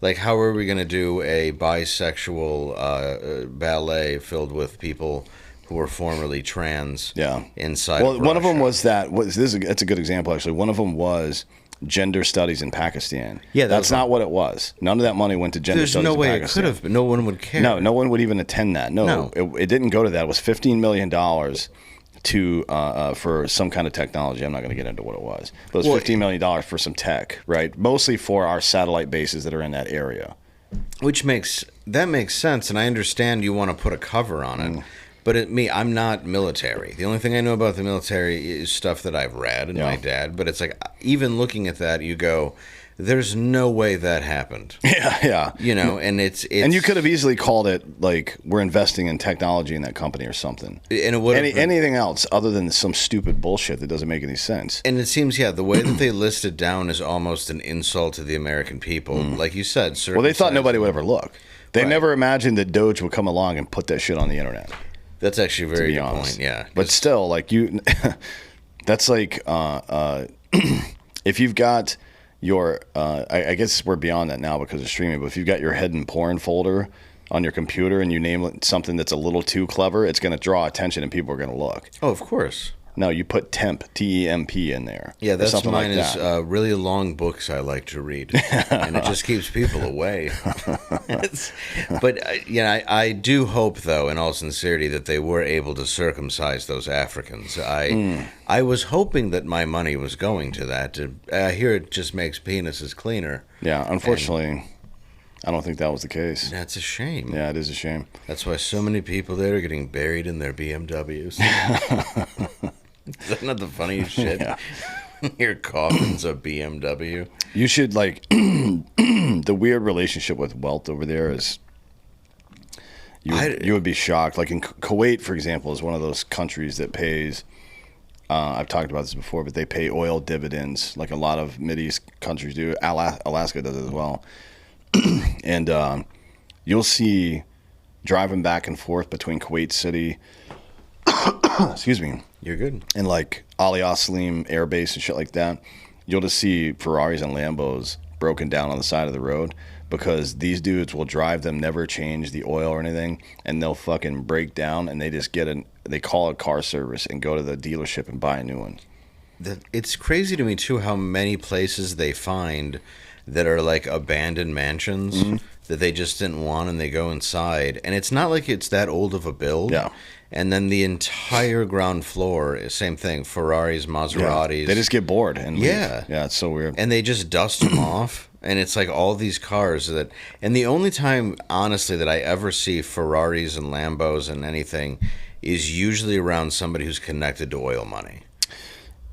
Like, how are we going to do a bisexual ballet filled with people who were formerly trans inside of Russia? One of them was that's a good example, actually. One of them was gender studies in Pakistan. Yeah, that's not what it was. None of that money went to gender studies in Pakistan. There's no way it could have, but no one would care. No one would even attend that. No. It didn't go to that. It was $15 million for some kind of technology. I'm not going to get into what it was. But it was $15 million for some tech, right? Mostly for our satellite bases that are in that area. Which makes sense, and I understand you want to put a cover on it. But I'm not military. The only thing I know about the military is stuff that I've read and my dad. But it's like, even looking at that, you go, there's no way that happened. Yeah. And it's and you could have easily called it like, we're investing in technology in that company or something. And it would anything else other than some stupid bullshit that doesn't make any sense. And it seems, the way that they list it down is almost an insult to the American people. Like you said, well, they thought nobody would ever look. They never imagined that Doge would come along and put that shit on the internet. That's actually a very good point, yeah. But still, like that's like if you've got your, I guess we're beyond that now because of streaming, but if you've got your hidden porn folder on your computer and you name it something that's a little too clever, it's going to draw attention and people are going to look. Oh, of course. No, you put temp, T-E-M-P in there. Yeah, that's mine is really long books I like to read. And it just keeps people away. But, I do hope, though, in all sincerity, that they were able to circumcise those Africans. I was hoping that my money was going to that. I hear it just makes penises cleaner. Yeah, unfortunately. I don't think that was the case. That's a shame. Yeah, it is a shame. That's why so many people there are getting buried in their BMWs. Is that not the funniest shit? Yeah. Your coffin's a BMW. You should, like, the weird relationship with wealth over there is, you would be shocked. Like in Kuwait, for example, is one of those countries that pays, I've talked about this before, but they pay oil dividends like a lot of Mideast countries do. Alaska does it as well. And you'll see driving back and forth between Kuwait City, excuse me. You're good. And like Ali Aslim Air Base and shit like that, you'll just see Ferraris and Lambos broken down on the side of the road because these dudes will drive them, never change the oil or anything, and they'll fucking break down and they just they call it car service and go to the dealership and buy a new one. It's crazy to me too how many places they find that are like abandoned mansions that they just didn't want, and they go inside, and it's not like it's that old of a build. Yeah. And then the entire ground floor is same thing. Ferraris, Maseratis. Yeah. They just get bored and leave. Yeah. Yeah, it's so weird. And they just dust them off. And it's like all these cars that... And the only time, honestly, that I ever see Ferraris and Lambos and anything is usually around somebody who's connected to oil money.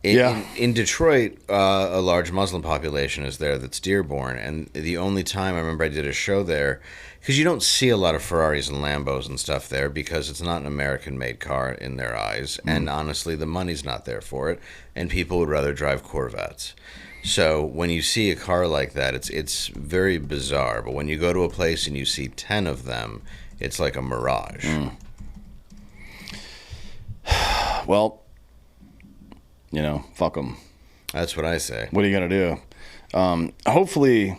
In Detroit, a large Muslim population is there that's Dearborn. And the only time I remember I did a show there... Because you don't see a lot of Ferraris and Lambos and stuff there because it's not an American-made car in their eyes. And honestly, the money's not there for it. And people would rather drive Corvettes. So when you see a car like that, it's very bizarre. But when you go to a place and you see 10 of them, it's like a mirage. Well, fuck them. That's what I say. What are you going to do? Hopefully...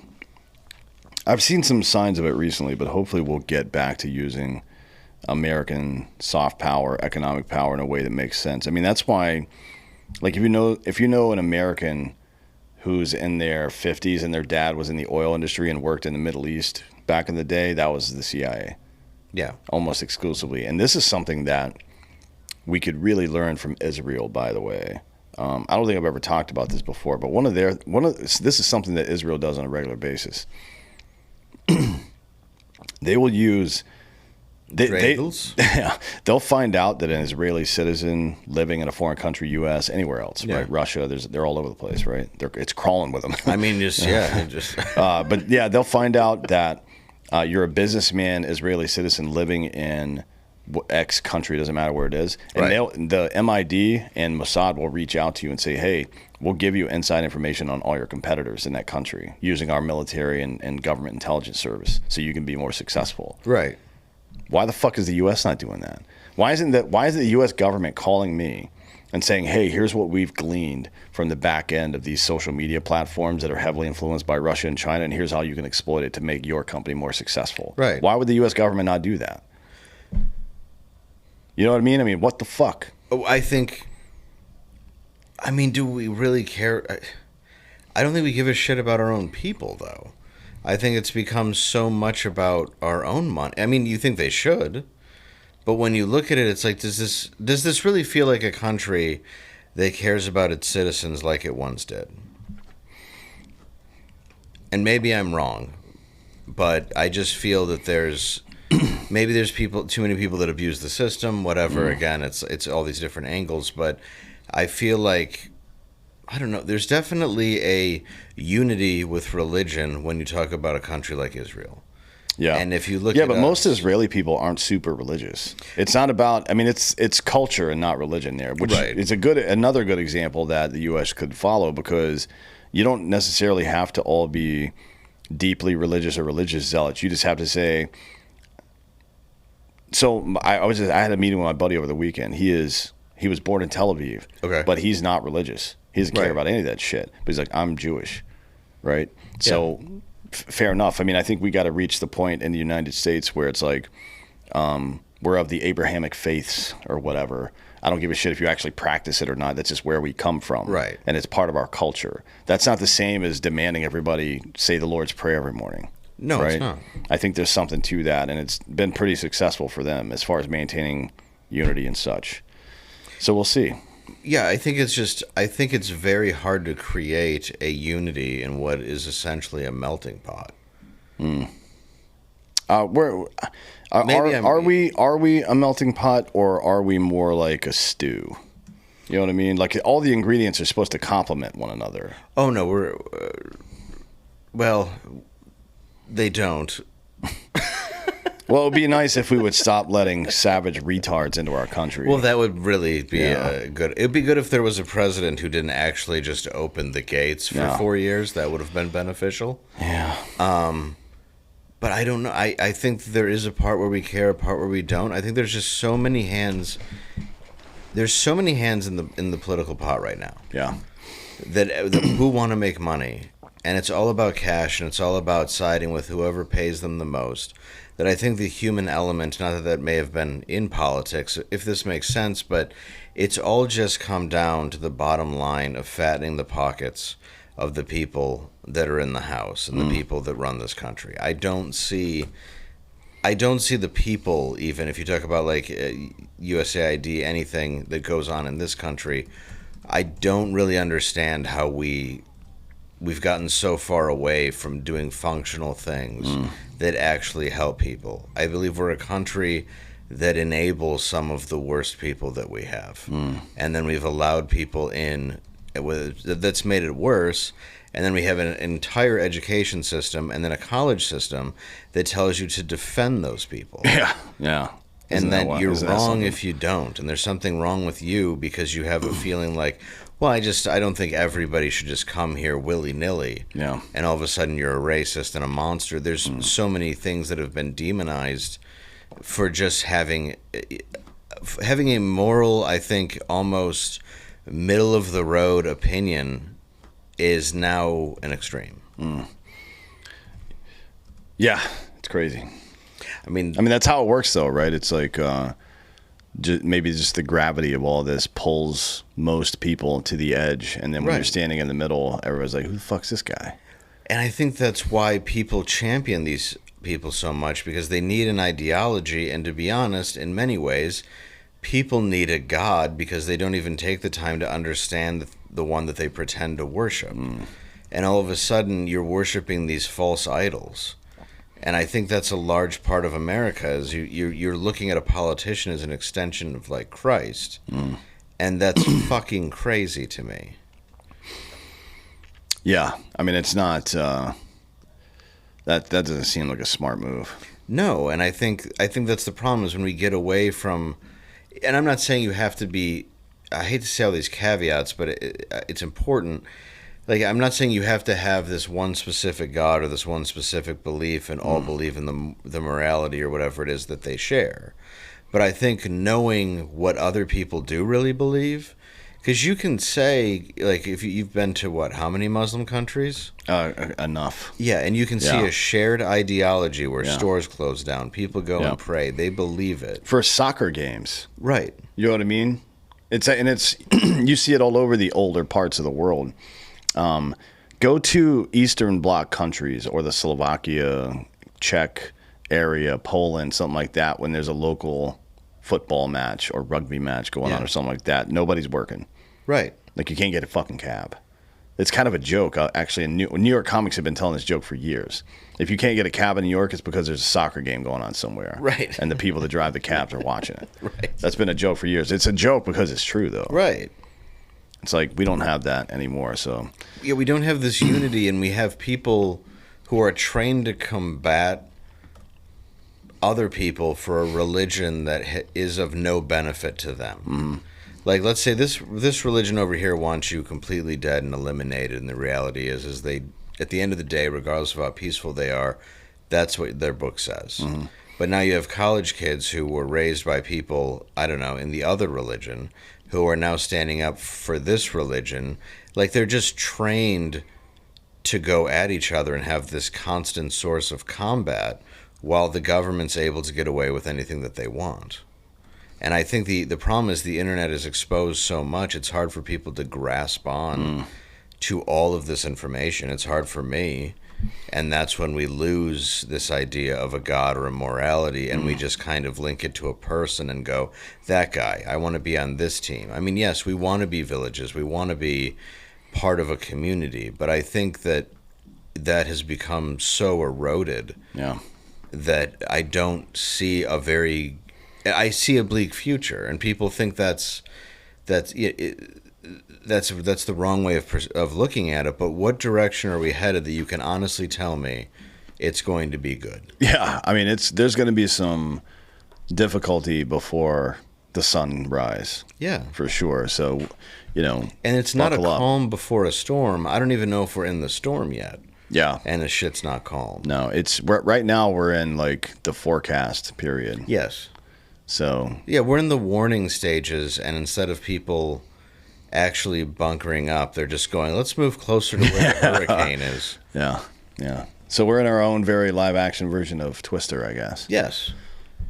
I've seen some signs of it recently, but hopefully we'll get back to using American soft power, economic power in a way that makes sense. I mean, that's why, like, if you know an American who's in their 50s and their dad was in the oil industry and worked in the Middle East back in the day, that was the CIA. Yeah. Almost exclusively. And this is something that we could really learn from Israel, by the way. I don't think I've ever talked about this before, but this is something that Israel does on a regular basis. They will use they'll find out that an Israeli citizen living in a foreign country, U.S., anywhere else, right? Russia, they're all over the place, right? It's crawling with them. I mean, but yeah, they'll find out that you're a businessman, Israeli citizen living in X country, doesn't matter where it is, and the MID and Mossad will reach out to you and say, hey, we'll give you inside information on all your competitors in that country using our military and government intelligence service so you can be more successful. Right. Why the fuck is the U.S. not doing that? Why isn't the U.S. government calling me and saying, hey, here's what we've gleaned from the back end of these social media platforms that are heavily influenced by Russia and China, and here's how you can exploit it to make your company more successful. Right. Why would the U.S. government not do that? You know what I mean? I mean, what the fuck? Oh, do we really care? I don't think we give a shit about our own people, though. I think it's become so much about our own money. I mean, you think they should, but when you look at it, it's like, does this really feel like a country that cares about its citizens like it once did? And maybe I'm wrong, but I just feel that there's too many people that abuse the system, whatever. Again, it's all these different angles, but I feel like, I don't know, there's definitely a unity with religion when you talk about a country like Israel. Yeah. And if you look but most Israeli people aren't super religious. It's not about, it's culture and not religion there, which is another good example that the U.S. could follow, because you don't necessarily have to all be deeply religious or religious zealots. You just have to say. So I had a meeting with my buddy over the weekend. He was born in Tel Aviv, but he's not religious. He doesn't care about any of that shit. But he's like, I'm Jewish, right? Yeah. So fair enough. I mean, I think we got to reach the point in the United States where it's like, we're of the Abrahamic faiths or whatever. I don't give a shit if you actually practice it or not. That's just where we come from. Right. And it's part of our culture. That's not the same as demanding everybody say the Lord's Prayer every morning. No, right? It's not. I think there's something to that, and it's been pretty successful for them as far as maintaining unity and such. So we'll see. Yeah, I think it's very hard to create a unity in what is essentially a melting pot. Are we a melting pot, or are we more like a stew? You know what I mean? Like all the ingredients are supposed to complement one another. Oh no, we're well, they don't. Well, it would be nice if we would stop letting savage retards into our country. Well, that would really be good. It'd be good if there was a president who didn't actually just open the gates for 4 years. That would have been beneficial. Yeah. But I don't know. I think there is a part where we care, a part where we don't. I think there's just so many hands. There's so many hands in the political pot right now. Yeah. That who want to make money, and it's all about cash, and it's all about siding with whoever pays them the most. That I think the human element, not that may have been in politics, if this makes sense, but it's all just come down to the bottom line of fattening the pockets of the people that are in the House and the people that run this country. I don't see the people, even if you talk about like USAID, anything that goes on in this country, I don't really understand how we've gotten so far away from doing functional things that actually help people. I believe we're a country that enables some of the worst people that we have. And then we've allowed people in that's made it worse. And then we have an entire education system and then a college system that tells you to defend those people. Yeah, yeah. And then you're wrong if you don't. And there's something wrong with you because you have a feeling like, well, I don't think everybody should just come here willy-nilly. Yeah. And all of a sudden you're a racist and a monster. There's so many things that have been demonized for just having a moral, I think, almost middle-of-the-road opinion is now an extreme. Yeah, it's crazy. I mean, that's how it works, though, right? It's like maybe just the gravity of all this pulls most people to the edge, and then when you're standing in the middle, everyone's like, "Who the fuck's this guy?" And I think that's why people champion these people so much, because they need an ideology. And to be honest, in many ways, people need a god because they don't even take the time to understand the one that they pretend to worship. And all of a sudden, you're worshiping these false idols. And I think that's a large part of America, is you're looking at a politician as an extension of, like, Christ. And that's fucking crazy to me. Yeah. I mean, it's not... that doesn't seem like a smart move. No, and I think that's the problem, is when we get away from... And I'm not saying you have to be... I hate to say all these caveats, but it's important... Like, I'm not saying you have to have this one specific God or this one specific belief and all believe in the morality or whatever it is that they share. But I think knowing what other people do really believe, because you can say, like, if you've been to, what, how many Muslim countries? Enough. Yeah, and you can see a shared ideology where stores close down, people go and pray, they believe it. For soccer games. Right. You know what I mean? It's you see it all over the older parts of the world. Go to Eastern Bloc countries or the Slovakia, Czech area, Poland, something like that, when there's a local football match or rugby match going on or something like that. Nobody's working. Right. Like, you can't get a fucking cab. It's kind of a joke. Actually, New York comics have been telling this joke for years. If you can't get a cab in New York, it's because there's a soccer game going on somewhere. Right. And the people that drive the cabs are watching it. Right. That's been a joke for years. It's a joke because it's true, though. Right. It's like we don't have that anymore. So yeah, we don't have this unity, and we have people who are trained to combat other people for a religion that is of no benefit to them. Like, let's say this religion over here wants you completely dead and eliminated, and the reality is they, at the end of the day, regardless of how peaceful they are, that's what their book says. But now you have college kids who were raised by people, I don't know, in the other religion, who are now standing up for this religion. Like, they're just trained to go at each other and have this constant source of combat while the government's able to get away with anything that they want. And I think the problem is the internet is exposed so much, it's hard for people to grasp on to all of this information. It's hard for me. And that's when we lose this idea of a God or a morality, and we just kind of link it to a person and go, that guy, I want to be on this team. I mean, yes, we want to be villages. We want to be part of a community. But I think that has become so eroded. Yeah. that I don't see I see a bleak future, and people think that's the wrong way of looking at it. But what direction are we headed that you can honestly tell me it's going to be good? Yeah, I mean, there's going to be some difficulty before the sunrise. Yeah, for sure. So, and it's not a calm before a storm. I don't even know if we're in the storm yet. Yeah, and the shit's not calm. No, right now we're in like the forecast period. Yes. So yeah, we're in the warning stages, and instead of people actually bunkering up, they're just going, let's move closer to where the hurricane is. Yeah. So we're in our own very live action version of Twister, I guess. Yes.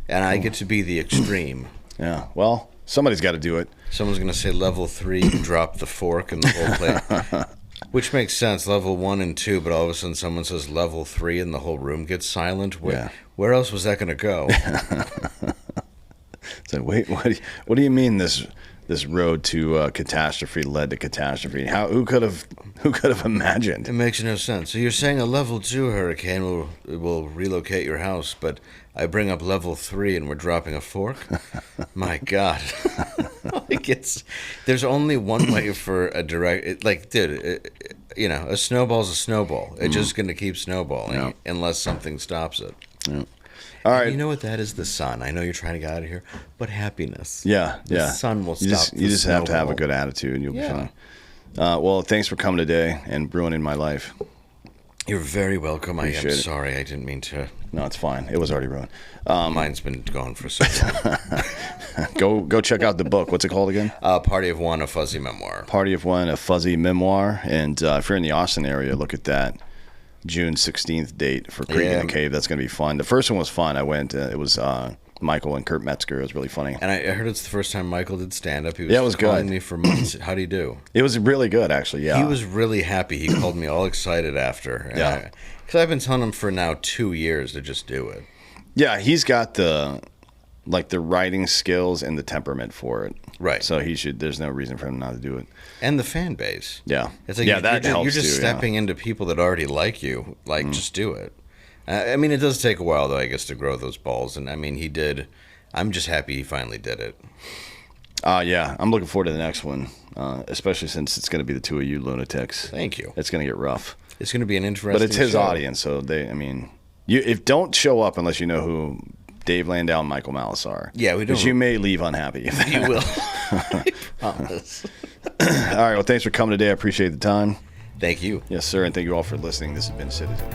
And I get to be the extreme. Yeah. Well, somebody's got to do it. Someone's going to say level 3, drop the fork and the whole plate. Which makes sense, level 1 and 2, but all of a sudden someone says level 3 and the whole room gets silent. Where else was that going to go? So wait, what do you mean this road to catastrophe led to catastrophe? Who could have imagined? It makes no sense. So you're saying a level 2 hurricane will relocate your house, but I bring up level 3 and we're dropping a fork? My God. There's only one way for a direct, a snowball's a snowball. It's just going to keep snowballing unless something stops it. Yeah. All right. You know what that is? The sun. I know you're trying to get out of here, but happiness. Yeah. The sun will stop. You just have to have a good attitude and you'll be fine. Well, thanks for coming today and ruining my life. You're very welcome. I am sorry. I didn't mean to. No, it's fine. It was already ruined. Mine's been gone for so long. Go check out the book. What's it called again? Party of One, a Fuzzy Memoir. Party of One, a Fuzzy Memoir. And if you're in the Austin area, look at that June 16th date for Creek in the Cave. That's going to be fun. The first one was fun. I went. It was Michael and Kurt Metzger. It was really funny. And I heard it's the first time Michael did stand-up. He was, it was calling good. me for months. How'd he do? It was really good, actually, yeah. He was really happy. He called me all excited after. Yeah. Because I've been telling him for now 2 years to just do it. Yeah, he's got the writing skills and the temperament for it. Right. So there's no reason for him not to do it. And the fan base. Yeah. It's like you're just stepping into people that already like you. Just do it. I mean, it does take a while, though, I guess, to grow those balls. And, I mean, he did. I'm just happy he finally did it. Yeah. I'm looking forward to the next one, especially since it's going to be the two of you lunatics. Thank you. It's going to get rough. It's going to be an interesting But it's his show. audience, so don't show up unless you know who Dave Landau and Michael Malice are. Yeah, we don't. Because you may leave unhappy. You will. I promise. All right, well, thanks for coming today. I appreciate the time. Thank you. Yes, sir, and thank you all for listening. This has been Citizen.